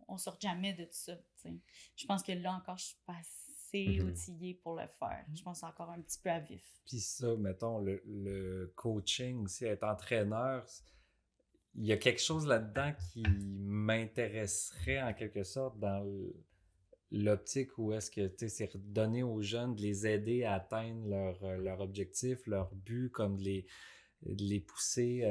on sorte jamais de tout ça. T'sais. Je pense que là encore, je suis pas assez outillée pour le faire. Je pense encore un petit peu à vif. Puis ça, mettons, le coaching aussi, être entraîneur... Il y a quelque chose là-dedans qui m'intéresserait en quelque sorte dans l'optique où est-ce que c'est donner aux jeunes, de les aider à atteindre leur objectif, leur but, comme de les pousser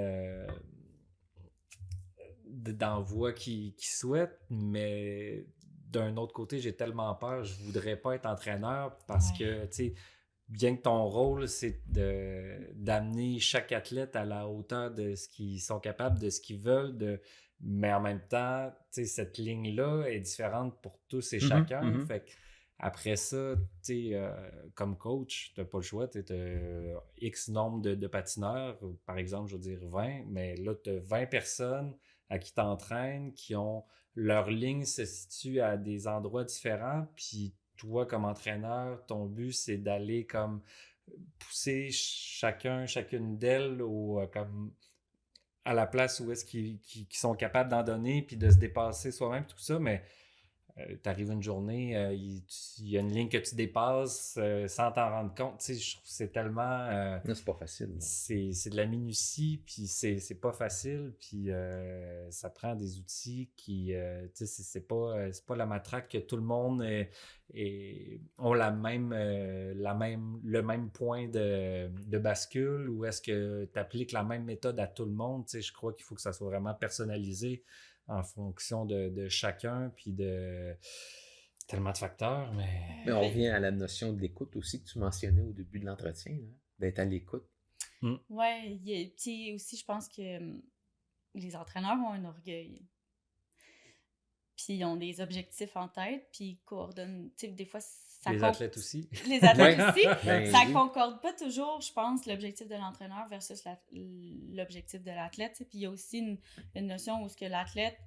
dans la voie qu'ils souhaitent. Mais d'un autre côté, j'ai tellement peur, je voudrais pas être entraîneur parce que, tu sais, bien que ton rôle, c'est d'amener chaque athlète à la hauteur de ce qu'ils sont capables, de ce qu'ils veulent, mais en même temps, cette ligne-là est différente pour tous et chacun. Fait que après ça, comme coach, tu n'as pas le choix. Tu as X nombre de patineurs, par exemple, je veux dire 20, mais là, tu as 20 personnes à qui t'entraînes, qui ont leur ligne se situe à des endroits différents, puis toi, comme entraîneur, ton but, c'est d'aller comme pousser chacune d'elles comme à la place où est-ce qu'ils sont capables d'en donner puis de se dépasser soi-même, tout ça. Mais t'arrives une journée, il y a une ligne que tu dépasses sans t'en rendre compte. Tu sais, je trouve que c'est tellement... Non, c'est pas facile. Non. c'est de la minutie, puis c'est pas facile, puis ça prend des outils qui... tu sais, c'est pas la matraque que tout le monde ont le même point de bascule, ou est-ce que tu appliques la même méthode à tout le monde. Tu sais, je crois qu'il faut que ça soit vraiment personnalisé en fonction de chacun, puis de tellement de facteurs, Mais on revient à la notion de l'écoute aussi que tu mentionnais au début de l'entretien, hein, d'être à l'écoute. Ouais, puis aussi, je pense que les entraîneurs ont un orgueil. Puis ils ont des objectifs en tête, puis ils coordonnent. Tu sais, des fois, ça les athlètes aussi. Les athlètes aussi. Ben Ça oui. concorde pas toujours, je pense, l'objectif de l'entraîneur versus l'objectif de l'athlète. Tu sais. Puis il y a aussi une notion où ce que l'athlète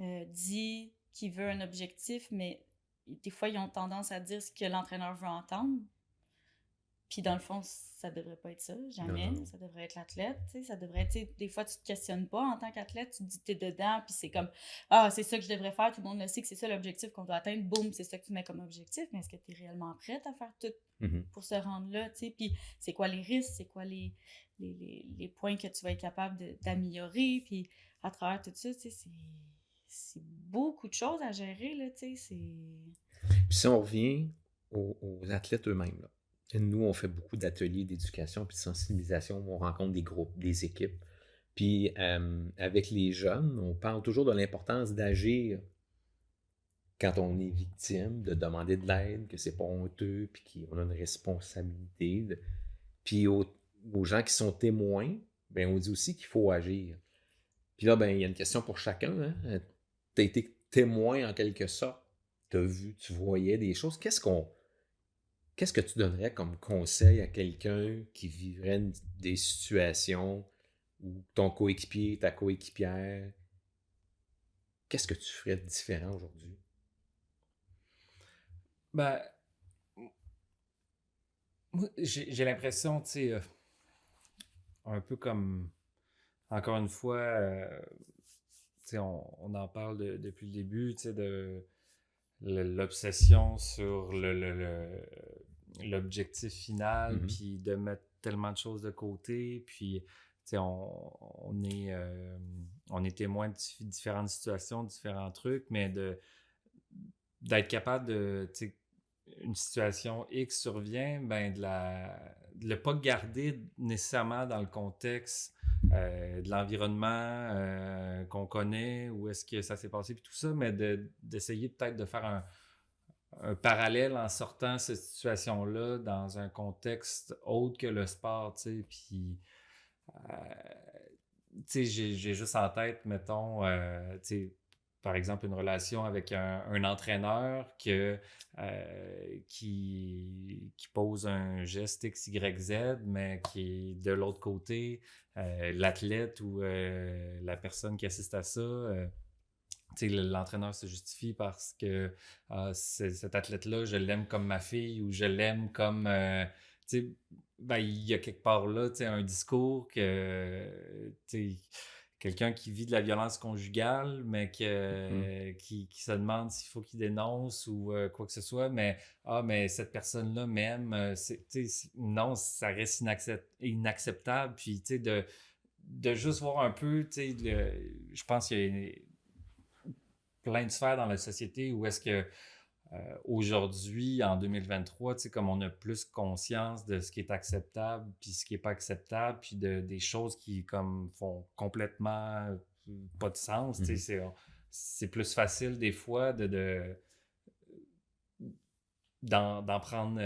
dit qu'il veut un objectif, mais des fois, ils ont tendance à dire ce que l'entraîneur veut entendre. Puis dans le fond, ça devrait pas être ça, jamais. Non. Ça devrait être l'athlète, tu sais. Ça devrait être, tu sais, des fois, tu te questionnes pas en tant qu'athlète, tu te dis que t'es dedans, puis c'est comme, ah, c'est ça que je devrais faire, tout le monde le sait que c'est ça l'objectif qu'on doit atteindre, boum, c'est ça que tu mets comme objectif, mais est-ce que tu es réellement prête à faire tout Mhm. pour se rendre là, tu sais? Puis c'est quoi les risques, c'est quoi les points que tu vas être capable d'améliorer, puis à travers tout ça, tu sais, c'est beaucoup de choses à gérer, là, tu sais, c'est... Puis si on revient aux athlètes eux-mêmes, là. Nous, on fait beaucoup d'ateliers d'éducation puis de sensibilisation, où on rencontre des groupes, des équipes. Puis avec les jeunes, on parle toujours de l'importance d'agir quand on est victime, de demander de l'aide, que c'est pas honteux, puis qu'on a une responsabilité. Puis aux gens qui sont témoins, ben on dit aussi qu'il faut agir. Puis là, ben il y a une question pour chacun. Hein? Tu as été témoin en quelque sorte. Tu as vu, tu voyais des choses. Qu'est-ce que tu donnerais comme conseil à quelqu'un qui vivrait des situations où ton coéquipier, ta coéquipière, qu'est-ce que tu ferais de différent aujourd'hui? Ben, moi, j'ai l'impression, tu sais, un peu comme, encore une fois, tu sais, on en parle depuis le début, tu sais, de l'obsession sur l'objectif final, puis de mettre tellement de choses de côté, puis tu sais, on est témoin de différentes situations, différents trucs, mais d'être capable de, tu sais, une situation X survient, ben de le pas garder nécessairement dans le contexte de l'environnement qu'on connaît, où est-ce que ça s'est passé, puis tout ça, mais d'essayer peut-être de faire un parallèle en sortant cette situation-là dans un contexte autre que le sport, tu sais, puis tu sais, j'ai juste en tête, mettons, tu sais, par exemple, une relation avec un entraîneur qui pose un geste X, Y, Z, mais qui est de l'autre côté, l'athlète ou la personne qui assiste à ça, tu sais, l'entraîneur se justifie parce que cet athlète-là, je l'aime comme ma fille ou je l'aime comme... tu sais, ben, il y a quelque part là, tu sais, un discours que... tu sais, quelqu'un qui vit de la violence conjugale, mais qui se demande s'il faut qu'il dénonce ou quoi que ce soit, mais cette personne-là m'aime, non, ça reste inacceptable. Puis, tu sais, de juste voir un peu, tu sais, je pense qu'il y a plein de sphères dans la société où est-ce que aujourd'hui, en 2023, tu sais, comme on a plus conscience de ce qui est acceptable puis ce qui est pas acceptable, puis des choses qui comme font complètement pas de sens, tu sais, c'est plus facile des fois d'en prendre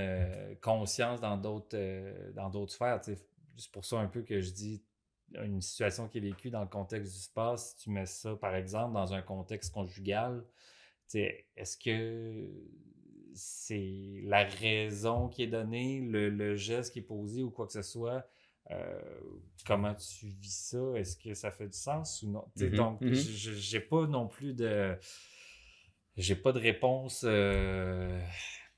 conscience dans d'autres sphères, tu sais. C'est pour ça un peu que je dis une situation qui est vécue dans le contexte du sport, si tu mets ça, par exemple, dans un contexte conjugal, est-ce que c'est la raison qui est donnée, le geste qui est posé ou quoi que ce soit? Comment tu vis ça? Est-ce que ça fait du sens ou non? Donc, j'ai pas non plus j'ai pas de réponse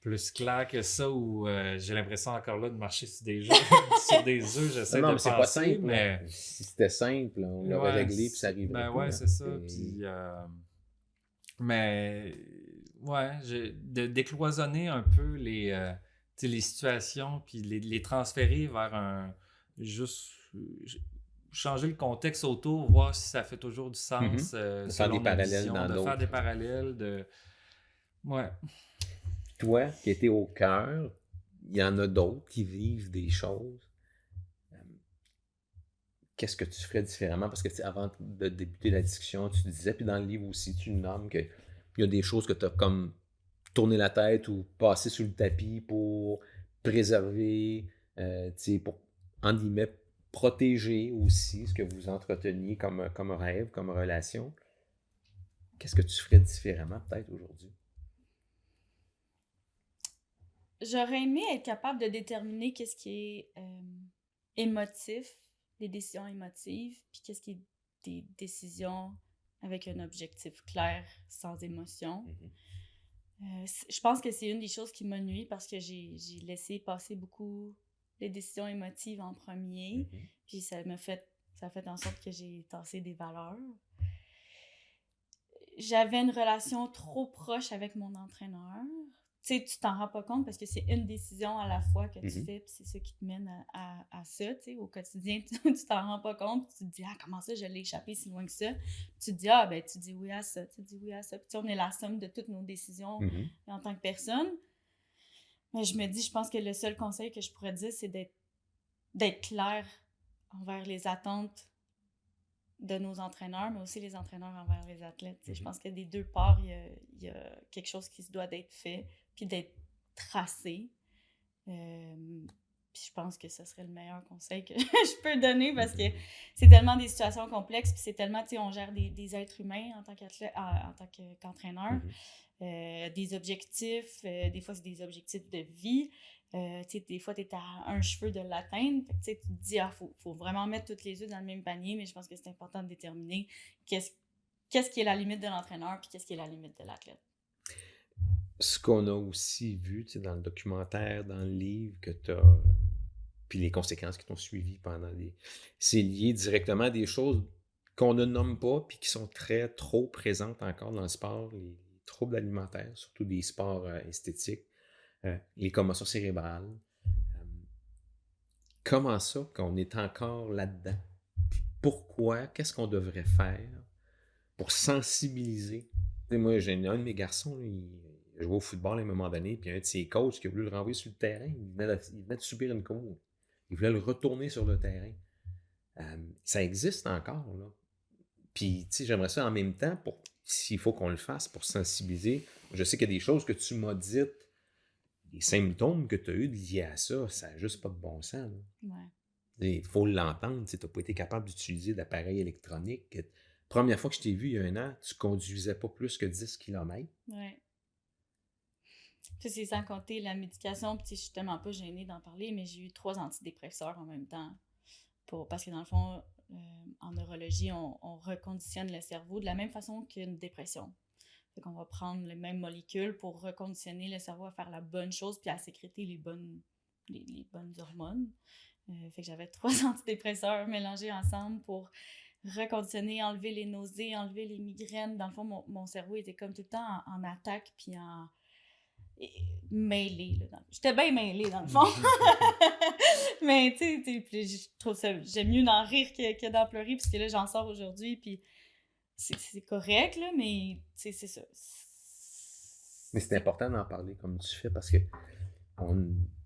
plus claire que ça où j'ai l'impression encore là de marcher sur des œufs, j'essaie de penser, c'est pas simple, mais... Si c'était simple, on l'aurait réglé puis ça arriverait ben pas. ouais, c'est ça. Puis, mais de décloisonner un peu les situations, puis les transférer vers juste changer le contexte autour, voir si ça fait toujours du sens De faire selon des notre parallèles vision, dans de faire d'autres. des parallèles, Ouais. Toi, qui étais au cœur, il y en a d'autres qui vivent des choses. Qu'est-ce que tu ferais différemment? Parce que avant de débuter la discussion, tu disais, puis dans le livre aussi, tu nommes qu'il y a des choses que tu as comme tourné la tête ou passé sous le tapis pour préserver, pour, entre guillemets, protéger aussi ce que vous entreteniez comme rêve, comme relation. Qu'est-ce que tu ferais différemment peut-être aujourd'hui? J'aurais aimé être capable de déterminer qu'est-ce qui est émotif, des décisions émotives, puis qu'est-ce qui est des décisions avec un objectif clair, sans émotion. Je pense que c'est une des choses qui m'a nuit parce que j'ai laissé passer beaucoup les décisions émotives en premier, puis ça a fait en sorte que j'ai tassé des valeurs. J'avais une relation trop proche avec mon entraîneur. Tu sais, tu t'en rends pas compte parce que c'est une décision à la fois que tu fais, puis c'est ça qui te mène à ça, tu sais, au quotidien. Tu t'en rends pas compte, puis tu te dis « Ah, comment ça, je l'ai échappé si loin que ça? » Tu te dis « Ah, ben, tu dis oui à ça, tu dis oui à ça. » Puis on est la somme de toutes nos décisions en tant que personne. Mais je me dis, je pense que le seul conseil que je pourrais dire, c'est d'être clair envers les attentes de nos entraîneurs, mais aussi les entraîneurs envers les athlètes. Je pense que des deux parts, il y a quelque chose qui se doit d'être fait, puis d'être tracé. Puis je pense que ce serait le meilleur conseil que je peux donner parce que c'est tellement des situations complexes, puis c'est tellement, tu sais, on gère des êtres humains en tant qu'athlète, en tant qu'entraîneur, des objectifs, des fois c'est des objectifs de vie. Des fois, tu es à un cheveu de l'atteindre. Tu te dis, faut vraiment mettre toutes les œufs dans le même panier, mais je pense que c'est important de déterminer qu'est-ce qui est la limite de l'entraîneur puis qu'est-ce qui est la limite de l'athlète. Ce qu'on a aussi vu dans le documentaire, dans le livre que tu as, puis les conséquences qui t'ont suivi c'est lié directement à des choses qu'on ne nomme pas puis qui sont trop présentes encore dans le sport, les troubles alimentaires, surtout des sports esthétiques. Les commotions cérébrales. Comment ça qu'on est encore là-dedans? Puis pourquoi? Qu'est-ce qu'on devrait faire pour sensibiliser? T'sais, moi, j'ai un de mes garçons, il jouait au football à un moment donné, puis un de ses coachs qui a voulu le renvoyer sur le terrain, il venait de subir une cour. Il voulait le retourner sur le terrain. Ça existe encore, là. Puis, j'aimerais ça en même temps, s'il faut qu'on le fasse, pour sensibiliser. Je sais qu'il y a des choses que tu m'as dites, les symptômes que tu as eu liés à ça, ça n'a juste pas de bon sens. Il faut l'entendre. Tu n'as pas été capable d'utiliser d'appareils électroniques. Première fois que je t'ai vu il y a 1 an, tu ne conduisais pas plus que 10 km. Oui. C'est sans compter la médication. Puis je suis tellement pas gênée d'en parler, mais j'ai eu 3 antidépresseurs en même temps. Parce que dans le fond, en neurologie, on reconditionne le cerveau de la même façon qu'une dépression. Fait qu'on va prendre les mêmes molécules pour reconditionner le cerveau à faire la bonne chose puis à sécréter les bonnes hormones. Fait que j'avais 3 antidépresseurs mélangés ensemble pour reconditionner, enlever les nausées, enlever les migraines. Dans le fond, mon cerveau était comme tout le temps en attaque puis mêlé. J'étais bien mêlée, dans le fond. Mais tu sais, je trouve ça, j'aime mieux d'en rire que d'en pleurer, puisque là, j'en sors aujourd'hui, puis c'est correct, là, mais c'est ça. Mais c'est important d'en parler comme tu fais, parce que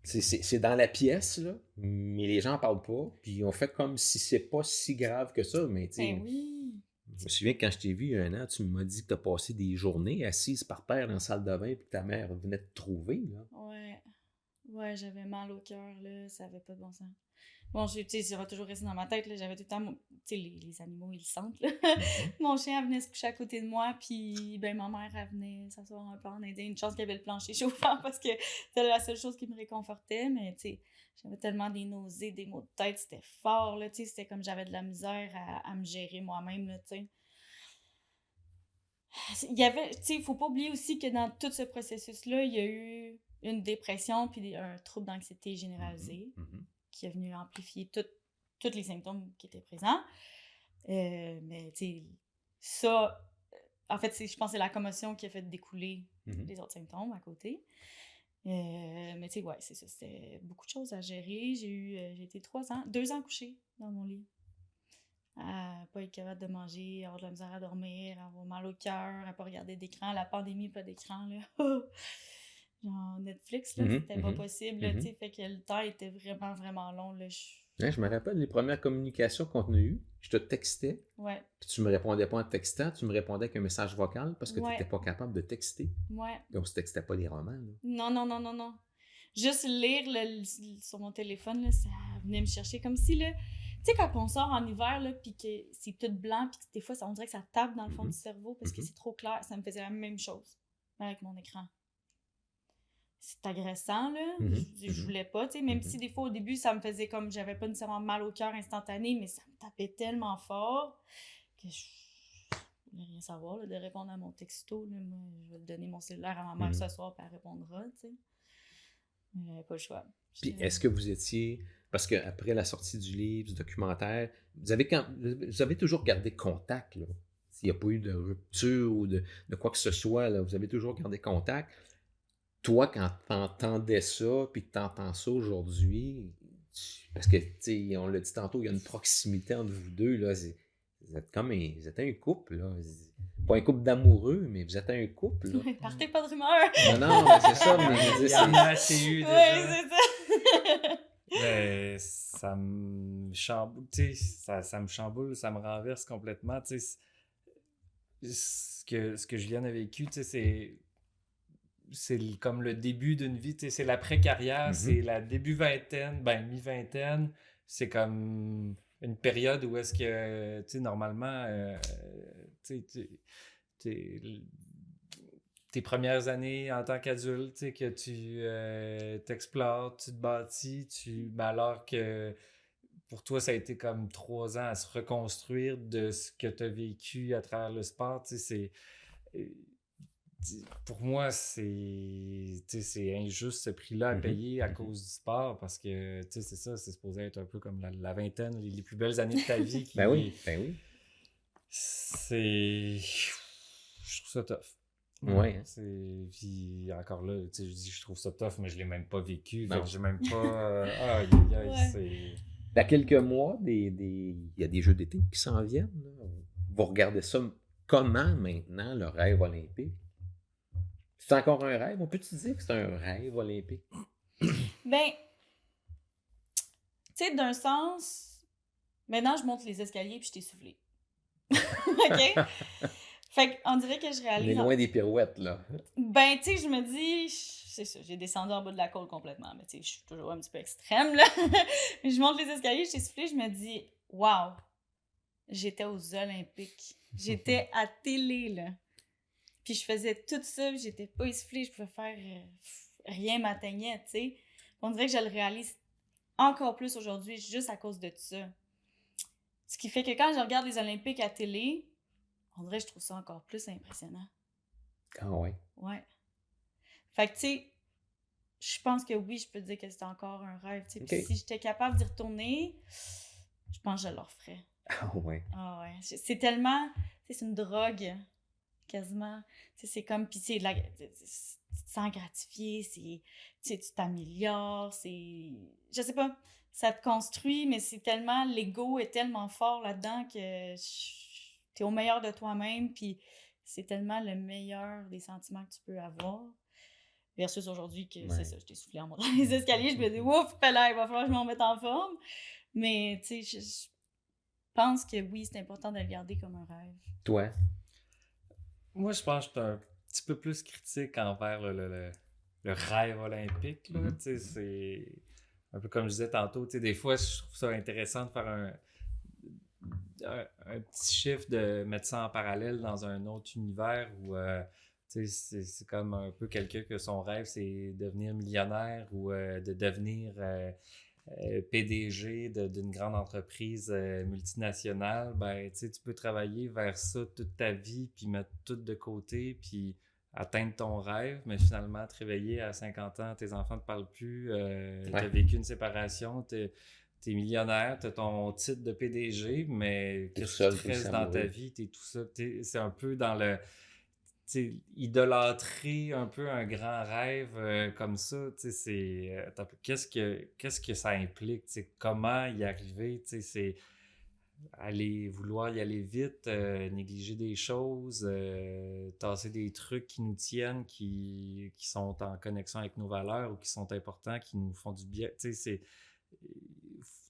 c'est dans la pièce, là, mais les gens n'en parlent pas, puis on fait comme si c'est pas si grave que ça, mais tu sais... Ben oui. Je me souviens que quand je t'ai vu il y a 1 an, tu m'as dit que tu as passé des journées assise par terre dans la salle de bain puis que ta mère venait te trouver. Là. Ouais, j'avais mal au cœur, là, ça avait pas de bon sens. Bon, tu sais, ça va toujours rester dans ma tête, là, j'avais tout le temps, tu sais, les animaux, ils le sentent, là. Mon chien, elle venait se coucher à côté de moi, puis ben ma mère, elle venait s'asseoir un peu en indien. Une chance qu'il y avait le plancher chauffant, parce que c'était la seule chose qui me réconfortait, mais tu sais, j'avais tellement des nausées, des maux de tête, c'était fort, là, tu sais, c'était comme j'avais de la misère à me gérer moi-même, là, tu sais. Il y avait, tu sais, il faut pas oublier aussi que dans tout ce processus-là, il y a eu une dépression puis un trouble d'anxiété généralisée qui est venu amplifier tous les symptômes qui étaient présents. Mais tu sais, ça, En fait, je pense que c'est la commotion qui a fait découler Mhm. les autres symptômes à côté. Mais tu sais, ouais, c'est ça. C'était beaucoup de choses à gérer. J'ai été 2 ans couchée dans mon lit. À pas être capable de manger, avoir de la misère à dormir, avoir mal au cœur, à pas regarder d'écran. La pandémie, pas d'écran, là. Genre Netflix, là, Mhm, c'était pas mhm, possible, là, mhm. tu sais. Fait que le temps était vraiment, vraiment long, là. Ouais, je me rappelle les premières communications qu'on a eues. Je te textais, Ouais, puis tu me répondais pas en textant, tu me répondais avec un message vocal parce que tu n'étais ouais, pas capable de texter. ouais. Et on se textait pas des romans. Là. Non, non, non, non, non. Juste lire sur mon téléphone, là, ça venait me chercher comme si, là, tu sais, quand on sort en hiver, là, puis que c'est tout blanc, puis que des fois, on dirait que ça tape dans le fond Mhm. du cerveau parce que Mhm. c'est trop clair. Ça me faisait la même chose avec mon écran. C'est agressant, là. Mhm. Je voulais pas, tu sais, même Mhm. si des fois, au début, ça me faisait comme, j'avais pas nécessairement mal au cœur instantané, mais ça me tapait tellement fort que je voulais rien savoir, là, de répondre à mon texto, là. Moi, je vais le donner mon cellulaire à ma mère Mhm. ce soir, puis elle répondra, tu sais. J'avais pas le choix. Puis est-ce que vous étiez, parce qu'après la sortie du livre, du documentaire, vous avez toujours gardé contact, là. S'il n'y a pas eu de rupture ou de quoi que ce soit, là, vous avez toujours gardé contact. Toi, quand tu entendais ça, puis que tu entends ça aujourd'hui, parce que, tu sais, on l'a dit tantôt, il y a une proximité entre vous deux, là. Vous êtes un couple, là. Pas un couple d'amoureux, mais vous êtes un couple, là. Partez pas de rumeurs! Non, non, c'est ça, mais je veux Il dire, y en a assez eu déjà. Ouais, c'est ça! Mais ça me chamboule, tu sais, ça me chamboule, ça me renverse complètement, tu sais. Ce que Juliane a vécu, tu sais, c'est comme le début d'une vie, tu sais, c'est l'après-carrière, Mhm. c'est la début vingtaine, ben mi-vingtaine, c'est comme une période où est-ce que, tu sais, normalement, tu sais, tes premières années en tant qu'adulte, tu sais, que tu t'explores, tu te bâtis, ben alors que pour toi, ça a été comme 3 ans à se reconstruire de ce que tu as vécu à travers le sport, tu sais, pour moi, c'est injuste ce prix-là à Mhm. payer à Mhm. cause du sport parce que c'est ça, c'est supposé être un peu comme la vingtaine, les plus belles années de ta vie qui. Ben oui, ben oui. C'est. Je trouve ça tough. Ouais, hein. Puis encore là, tu sais, je dis je trouve ça tough, mais je l'ai même pas vécu. Non. Fait que j'ai même pas. Aïe, aïe, Ouais. c'est. Dans quelques mois, il y a des Jeux d'été qui s'en viennent, là. Vous regardez ça comment maintenant, le rêve olympique? C'est encore un rêve? On peut-tu dire que c'est un rêve olympique? Ben, tu sais, d'un sens, maintenant, je monte les escaliers puis je t'ai soufflé. OK? Fait qu'on dirait que je On réalise... est loin des pirouettes, là. Ben, tu sais, je me dis... C'est ça, j'ai descendu en bas de la côte complètement, mais tu sais, je suis toujours un petit peu extrême, là. Je monte les escaliers, je t'ai soufflé, je me dis, wow, j'étais aux Olympiques. J'étais à télé, là. Puis je faisais tout ça, puis j'étais pas essoufflée, je pouvais faire... rien m'atteignait, tu sais. On dirait que je le réalise encore plus aujourd'hui, juste à cause de ça. Ce qui fait que quand je regarde les Olympiques à télé, on dirait que je trouve ça encore plus impressionnant. Ah ouais. Ouais. Fait que, tu sais, je pense que oui, je peux dire que c'est encore un rêve, tu sais. Puis Ok. si j'étais capable d'y retourner, je pense que je le referais. Ah ouais. Ah ouais. C'est tellement... Tu sais, c'est une drogue, quasiment. Tu sais, c'est comme... Puis tu te sens gratifié, tu sais, tu t'améliores, c'est... Je sais pas, ça te construit, mais c'est tellement... L'ego est tellement fort là-dedans que t'es au meilleur de toi-même, puis c'est tellement le meilleur des sentiments que tu peux avoir. Versus aujourd'hui que c'est ça, je t'ai soufflé en montant les escaliers, je me dis, ouf, là, il va falloir que je m'en mette en forme. Mais, tu sais, je pense que oui, c'est important de le garder comme un rêve. Toi? Moi, je pense que je suis un petit peu plus critique envers le rêve olympique. Là. Mhm. C'est un peu comme je disais tantôt. Des fois, je trouve ça intéressant de faire un petit chiffre, de mettre ça en parallèle dans un autre univers où c'est comme un peu quelqu'un que son rêve, c'est devenir millionnaire ou de devenir PDG d'une grande entreprise multinationale. Ben, tu peux travailler vers ça toute ta vie, puis mettre tout de côté, puis atteindre ton rêve, mais finalement te réveiller à 50 ans, tes enfants ne te parlent plus, tu as vécu une séparation, t'es millionnaire, t'as ton titre de PDG, mais T'es tout qu'est-ce seul, qui te puis reste ça dans ta mourir. vie? T'es tout seul. C'est un peu dans le... idolâtrer un peu un grand rêve comme ça, attends un peu, qu'est-ce que ça implique? Comment y arriver? C'est vouloir y aller vite, négliger des choses, tasser des trucs qui nous tiennent, qui sont en connexion avec nos valeurs ou qui sont importants, qui nous font du bien.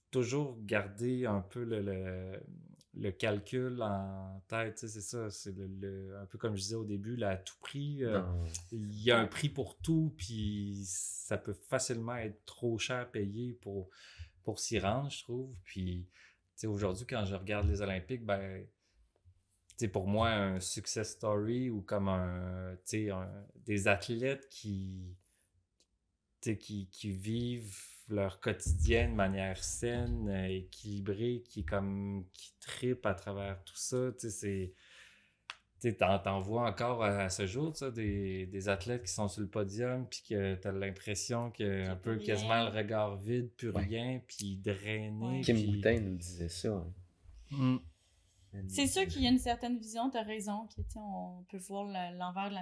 Toujours garder un peu le calcul en tête, c'est ça, c'est un peu comme je disais au début, là, à tout prix, Non. il y a un prix pour tout, puis ça peut facilement être trop cher payé pour s'y rendre, je trouve. Puis, aujourd'hui, quand je regarde les Olympiques, ben, pour moi, un success story ou comme des athlètes qui vivent leur quotidien de manière saine, équilibrée, qui trippent à travers tout ça, t'en vois encore à ce jour, ça, des athlètes qui sont sur le podium, puis que t'as l'impression que un peu plus rien. quasiment le regard vide, plus Ouais. rien, puis drainé. Ouais. Kim puis... Boutin nous disait ça. Hein. C'est sûr qu'il y a une certaine vision, t'as raison, que on peut voir l'envers de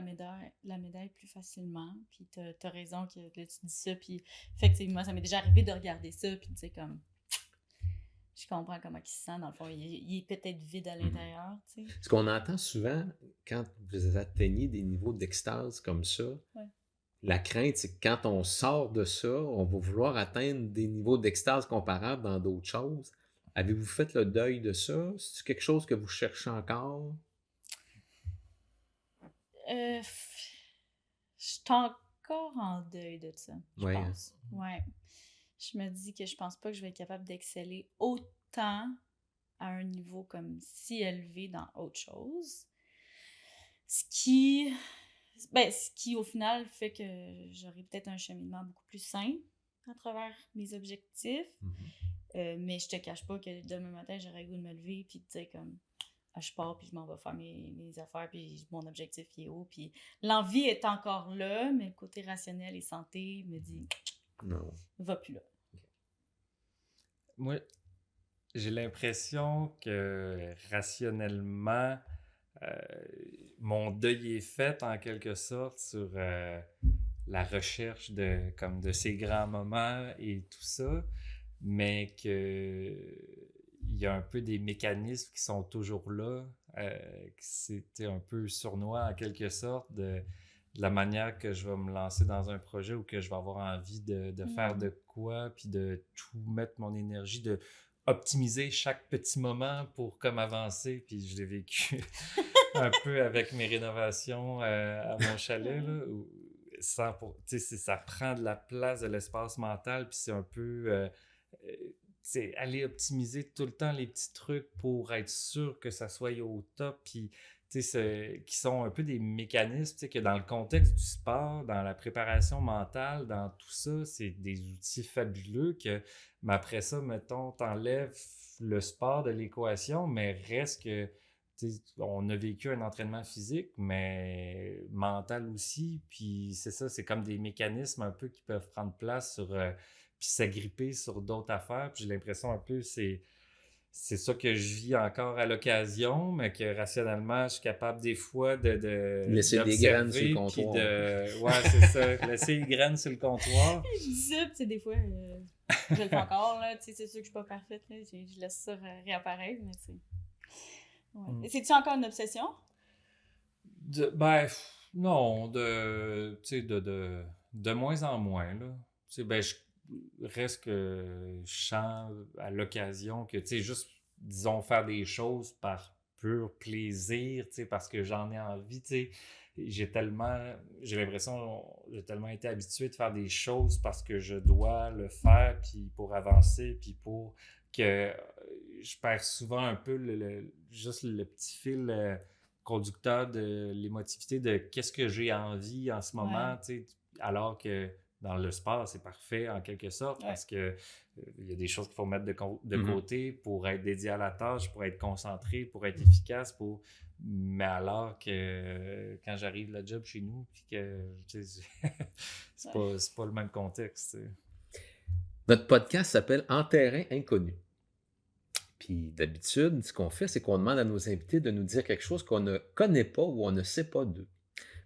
la médaille plus facilement. Puis t'as raison que là, tu dis ça, puis effectivement, ça m'est déjà arrivé de regarder ça, puis tu sais, comme, je comprends comment il se sent, dans le fond, il est peut-être vide à l'intérieur, tu sais. Ce qu'on entend souvent quand vous atteignez des niveaux d'extase comme ça, Ouais. la crainte, c'est que quand on sort de ça, on va vouloir atteindre des niveaux d'extase comparables dans d'autres choses. Avez-vous fait le deuil de ça? C'est quelque chose que vous cherchez encore? Je suis encore en deuil de ça, je Ouais. pense. Ouais. Je me dis que je pense pas que je vais être capable d'exceller autant à un niveau comme si élevé dans autre chose. Ce qui au final fait que j'aurai peut-être un cheminement beaucoup plus sain à travers mes objectifs. Mais je te cache pas que demain matin, j'aurais le goût de me lever puis de dire comme je pars puis je m'en vais faire mes affaires puis mon objectif il est haut. Puis l'envie est encore là, mais le côté rationnel et santé me dit Non. va plus là. Moi, j'ai l'impression que rationnellement, mon deuil est fait en quelque sorte sur la recherche de ces grands moments et tout ça, mais il y a un peu des mécanismes qui sont toujours là, que c'était un peu sournois en quelque sorte de la manière que je vais me lancer dans un projet ou que je vais avoir envie de faire de quoi, puis de tout mettre mon énergie, de optimiser chaque petit moment pour comme avancer, puis je l'ai vécu un peu avec mes rénovations à mon chalet, là, où ça prend de la place, de l'espace mental, puis c'est un peu... c'est aller optimiser tout le temps les petits trucs pour être sûr que ça soit au top, puis qui sont un peu des mécanismes que dans le contexte du sport, dans la préparation mentale, dans tout ça, c'est des outils fabuleux mais après ça, mettons, t'enlèves le sport de l'équation, mais reste que on a vécu un entraînement physique, mais mental aussi, puis c'est ça, c'est comme des mécanismes un peu qui peuvent prendre place sur... puis s'agripper sur d'autres affaires, puis j'ai l'impression un peu c'est ça que je vis encore à l'occasion, mais que rationnellement, je suis capable des fois de laisser des graines sur le puis comptoir. ouais, c'est ça, laisser les graines sur le comptoir. Je dis ça, puis des fois, je le fais encore, là, c'est sûr que je suis pas parfaite, là, je laisse ça réapparaître, mais c'est... Ouais. C'est-tu encore une obsession? Non, de moins en moins, là. Je reste que je sens à l'occasion que, juste, disons, faire des choses par pur plaisir, parce que j'en ai envie, j'ai l'impression, j'ai tellement été habitué de faire des choses parce que je dois le faire, puis pour avancer, puis pour que je perds souvent un peu juste le petit fil conducteur de l'émotivité de qu'est-ce que j'ai envie en ce moment, alors que dans le sport, c'est parfait en quelque sorte parce que il y a des choses qu'il faut mettre de côté pour être dédié à la tâche, pour être concentré, pour être efficace, mais alors que quand j'arrive le job chez nous, puis que c'est pas le même contexte. Notre podcast s'appelle En terrain inconnu. Puis d'habitude, ce qu'on fait, c'est qu'on demande à nos invités de nous dire quelque chose qu'on ne connaît pas ou on ne sait pas d'eux.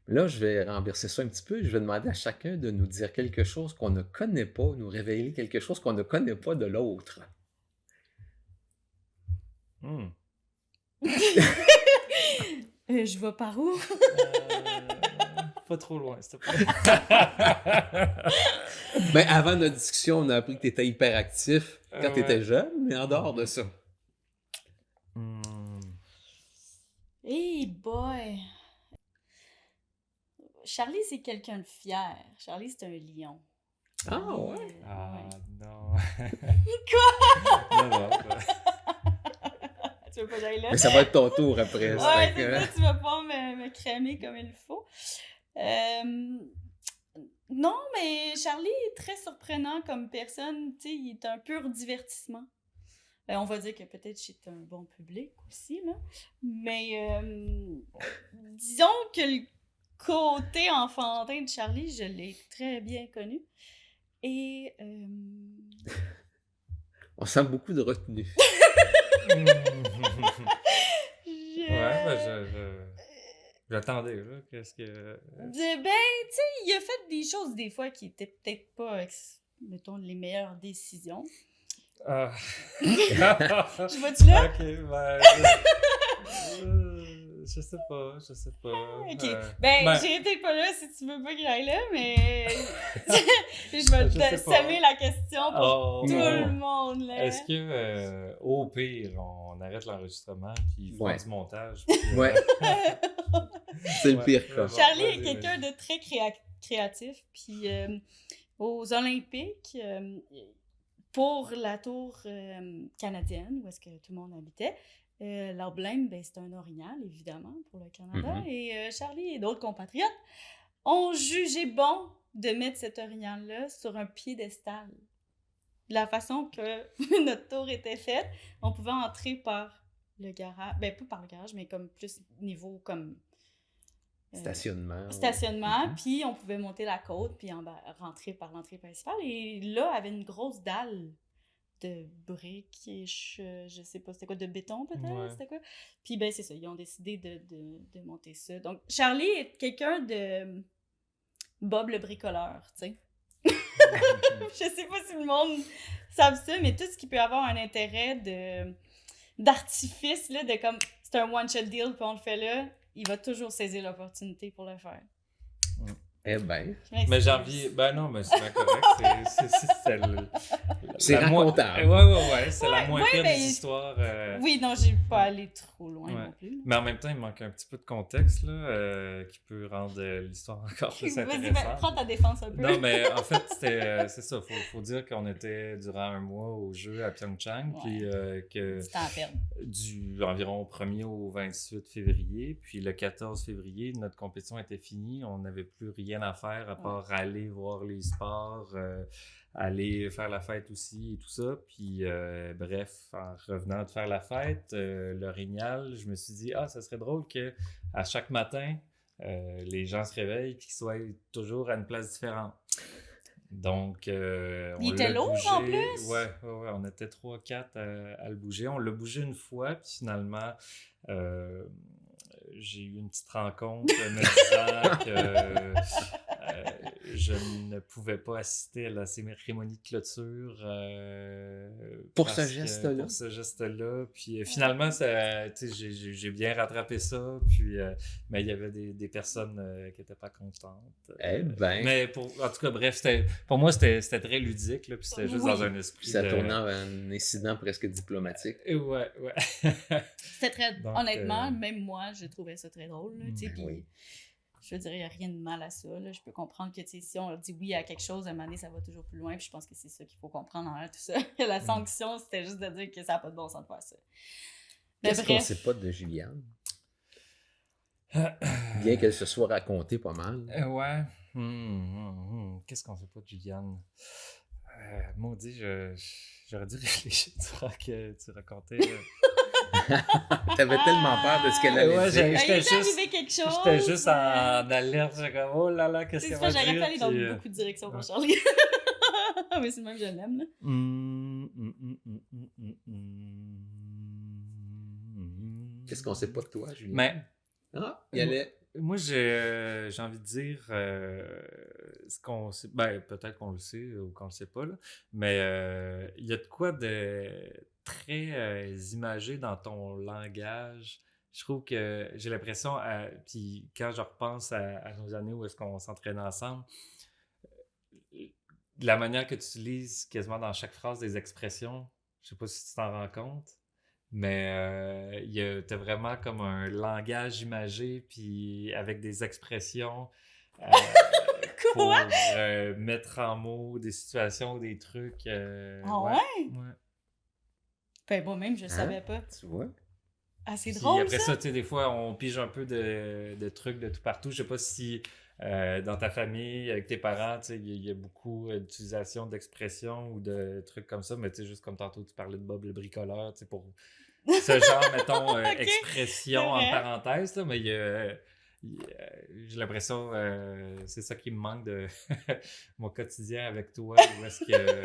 Là, je vais renverser ça un petit peu. Je vais demander à chacun de nous dire quelque chose qu'on ne connaît pas, nous révéler quelque chose qu'on ne connaît pas de l'autre. Je vais par où? Pas trop loin, s'il te plaît. Ben, avant notre discussion, on a appris que tu étais hyperactif quand tu étais jeune, mais en dehors de ça. Hey boy! Charlie, c'est quelqu'un de fier. Charlie, c'est un lion. Ah ouais? Ah, ouais. non. Quoi? Non. Tu veux pas d'aller là? Mais ça va être ton tour après. Ouais, c'est ça, tu vas pas me cramer comme il faut. Non, mais Charlie est très surprenant comme personne. Tu sais, il est un pur divertissement. On va dire que peut-être c'est un bon public aussi, là. Mais disons que le côté enfantin de Charlie, je l'ai très bien connu. Et... On sent beaucoup de retenue. J'attendais, là. Qu'est-ce que... Ben, tu sais, il a fait des choses des fois qui étaient peut-être pas, mettons, les meilleures décisions. Je vois-tu là? Ok, je sais pas. Ok, ben, j'irai peut-être pas là si tu veux pas que j'aille là, mais je vais te semer la question pour tout le monde, là. Est-ce que, au pire, on arrête l'enregistrement puis ils font du montage? Puis, C'est le pire cas. Charlie est quelqu'un de très créatif, puis aux Olympiques, pour la tour canadienne, où est-ce que tout le monde habitait, l'emblème, ben, c'est un orignal, évidemment, pour le Canada. Et Charlie et d'autres compatriotes ont jugé bon de mettre cet orignal-là sur un piédestal. De la façon que notre tour était faite, on pouvait entrer par le garage. Ben, pas par le garage, mais comme plus niveau comme... Stationnement, puis on pouvait monter la côte, puis rentrer par l'entrée principale. Et là, avait une grosse dalle de briques et je sais pas, c'était quoi, de béton peut-être? C'était quoi? Puis ben c'est ça, ils ont décidé de monter ça. Donc, Charlie est quelqu'un de Bob le bricoleur, tu sais. Je sais pas si le monde savent ça, mais tout ce qui peut avoir un intérêt d'artifice, là, de comme, c'est un one-shot deal, puis on le fait là, il va toujours saisir l'opportunité pour le faire. Eh ben. Mais j'ai envie... Ben non, mais c'est pas correct. C'est racontable. Ouais. C'est la moins pire des histoires. Oui, non, j'ai pas allé trop loin non plus. Là. Mais en même temps, il manque un petit peu de contexte là, qui peut rendre l'histoire encore plus intéressante. Vas-y, prends ta défense un peu. Non, mais en fait, c'est ça. Faut dire qu'on était durant un mois au jeu à Pyeongchang. Puis que c'était à perdre. Du environ 1er au 28 février. Puis le 14 février, notre compétition était finie. On n'avait plus rien à faire à part aller voir les sports, aller faire la fête aussi et tout ça. Puis bref, en revenant de faire la fête, l'orignal, je me suis dit, ça serait drôle que à chaque matin, les gens se réveillent et qu'ils soient toujours à une place différente. Donc, il était lourd en plus? Ouais, on était 3-4 à le bouger. On l'a bougé une fois, puis finalement, j'ai eu une petite rencontre me disant que je ne pouvais pas assister à la cérémonie de clôture. Pour ce geste-là? Pour ce geste-là. Puis finalement, j'ai bien rattrapé ça. Puis, mais il y avait des personnes qui n'étaient pas contentes. Eh ben. Mais en tout cas, bref, pour moi, c'était très ludique. Là, puis c'était juste dans un esprit. Ça tournait en un incident presque diplomatique. Ouais. C'était très... Donc, honnêtement, même moi, je trouvais ça très drôle. Là, puis, je veux dire, il n'y a rien de mal à ça. Là. Je peux comprendre que si on dit oui à quelque chose, à un moment donné, ça va toujours plus loin. Puis je pense que c'est ça qu'il faut comprendre en tout ça. La sanction, c'était juste de dire que ça n'a pas de bon sens de faire ça. Qu'est-ce qu'on ne sait pas de Juliane? Bien qu'elle se soit racontée pas mal. Ouais. Qu'est-ce qu'on ne sait pas de Juliane? Maudit, j'aurais dû réfléchir que tu racontais. T'avais tellement peur de ce qu'elle allait dire. J'étais juste en alerte. J'étais comme, oh là là, qu'est-ce qu'elle va dire? J'aurais pu aller dans beaucoup de directions pour Charlie. mais c'est le même que je l'aime, là. Qu'est-ce qu'on sait pas de toi, Julien? Mais Ah, il y allait. moi, j'ai envie de dire ce qu'on sait. Ben, peut-être qu'on le sait ou qu'on le sait pas, là. Mais il y a de quoi de très imagé dans ton langage. Je trouve que j'ai l'impression, puis quand je repense à nos années où est-ce qu'on s'entraînait ensemble, la manière que tu utilises quasiment dans chaque phrase des expressions, je sais pas si tu t'en rends compte, mais t'as vraiment comme un langage imagé, puis avec des expressions pour Quoi? mettre en mots des situations, des trucs. Ah Ouais. ouais? Ben, moi-même, je savais pas. Tu vois? Ah, c'est Puis drôle, après ça. ça, tu sais, des fois, on pige un peu de trucs de tout partout. Je sais pas si dans ta famille, avec tes parents, tu sais, il y a beaucoup d'utilisation d'expressions ou de trucs comme ça, mais tu sais, juste comme tantôt, tu parlais de Bob le bricoleur, tu sais, pour ce genre, mettons, Ok, expression c'est en vrai. parenthèse, là, mais j'ai l'impression, c'est ça qui me manque de mon quotidien avec toi, où est-ce que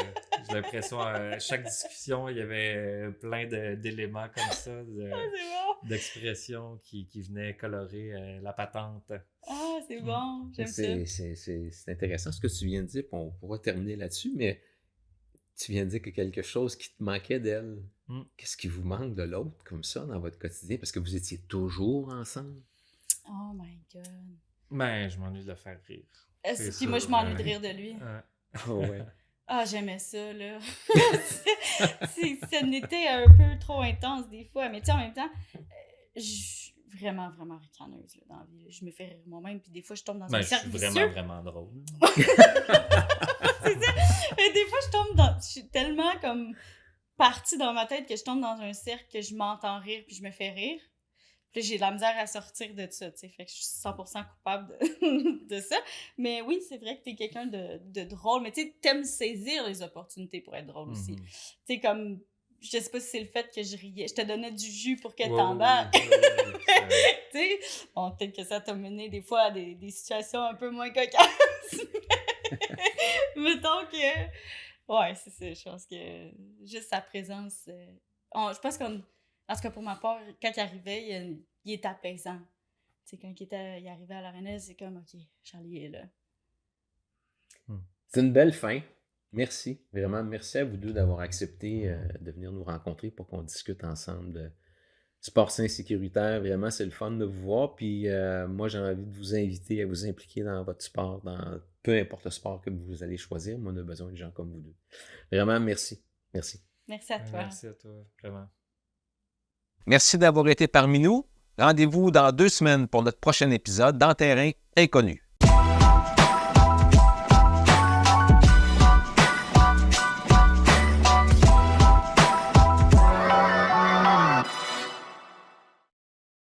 j'ai l'impression, à chaque discussion, il y avait plein d'éléments comme ça, Ah, c'est bon. d'expressions qui venaient colorer la patente. Ah, c'est bon. J'aime ça. C'est intéressant ce que tu viens de dire, puis on pourra terminer là-dessus, mais tu viens de dire que quelque chose qui te manquait d'elle. Mm. Qu'est-ce qui vous manque de l'autre comme ça dans votre quotidien? Parce que vous étiez toujours ensemble. Oh my God. Ben, je m'ennuie de le faire rire. C'est Puis moi, ça, je m'ennuie de ouais. rire de lui. Ouais. Oh ouais. Ah, j'aimais ça, là. Ça n'était un peu trop intense des fois. Mais tu sais, en même temps, je suis vraiment, vraiment ricaneuse là, dans la vie. Je me fais rire moi-même. Puis des fois, je tombe dans Ben, un je suis cercle vraiment, vicieux. vraiment drôle. C'est ça. Et des fois, je suis tellement comme partie dans ma tête que je tombe dans un cercle que je m'entends rire puis je me fais rire. Puis là, j'ai de la misère à sortir de ça, tu sais. Fait que je suis 100% coupable de ça. Mais oui, c'est vrai que t'es quelqu'un de drôle. Mais tu sais, t'aimes saisir les opportunités pour être drôle aussi. Mhm. Tu sais, comme... Je sais pas si c'est le fait que je riais. Je te donnais du jus pour que Ouais, t'embarques. oui, oui, Tu sais, bon, peut-être que ça t'a mené des fois à des situations un peu moins cocasses. Mettons que... Ouais, c'est ça. Je pense que juste sa présence... je pense qu'on... En tout cas, pour ma part, quand il arrivait, il était apaisant. Tu sais, quand il arrivait à l'Aréna, c'est comme, OK, Charlie est là. C'est une belle fin. Merci. Vraiment, merci à vous deux d'avoir accepté de venir nous rencontrer pour qu'on discute ensemble de sport sain sécuritaire. Vraiment, c'est le fun de vous voir. Puis moi, j'ai envie de vous inviter à vous impliquer dans votre sport, dans peu importe le sport que vous allez choisir. Moi, on a besoin de gens comme vous deux. Vraiment, merci. Merci. Merci à toi. Merci à toi, vraiment. Merci d'avoir été parmi nous. Rendez-vous dans 2 semaines pour notre prochain épisode dans Terrain Inconnu.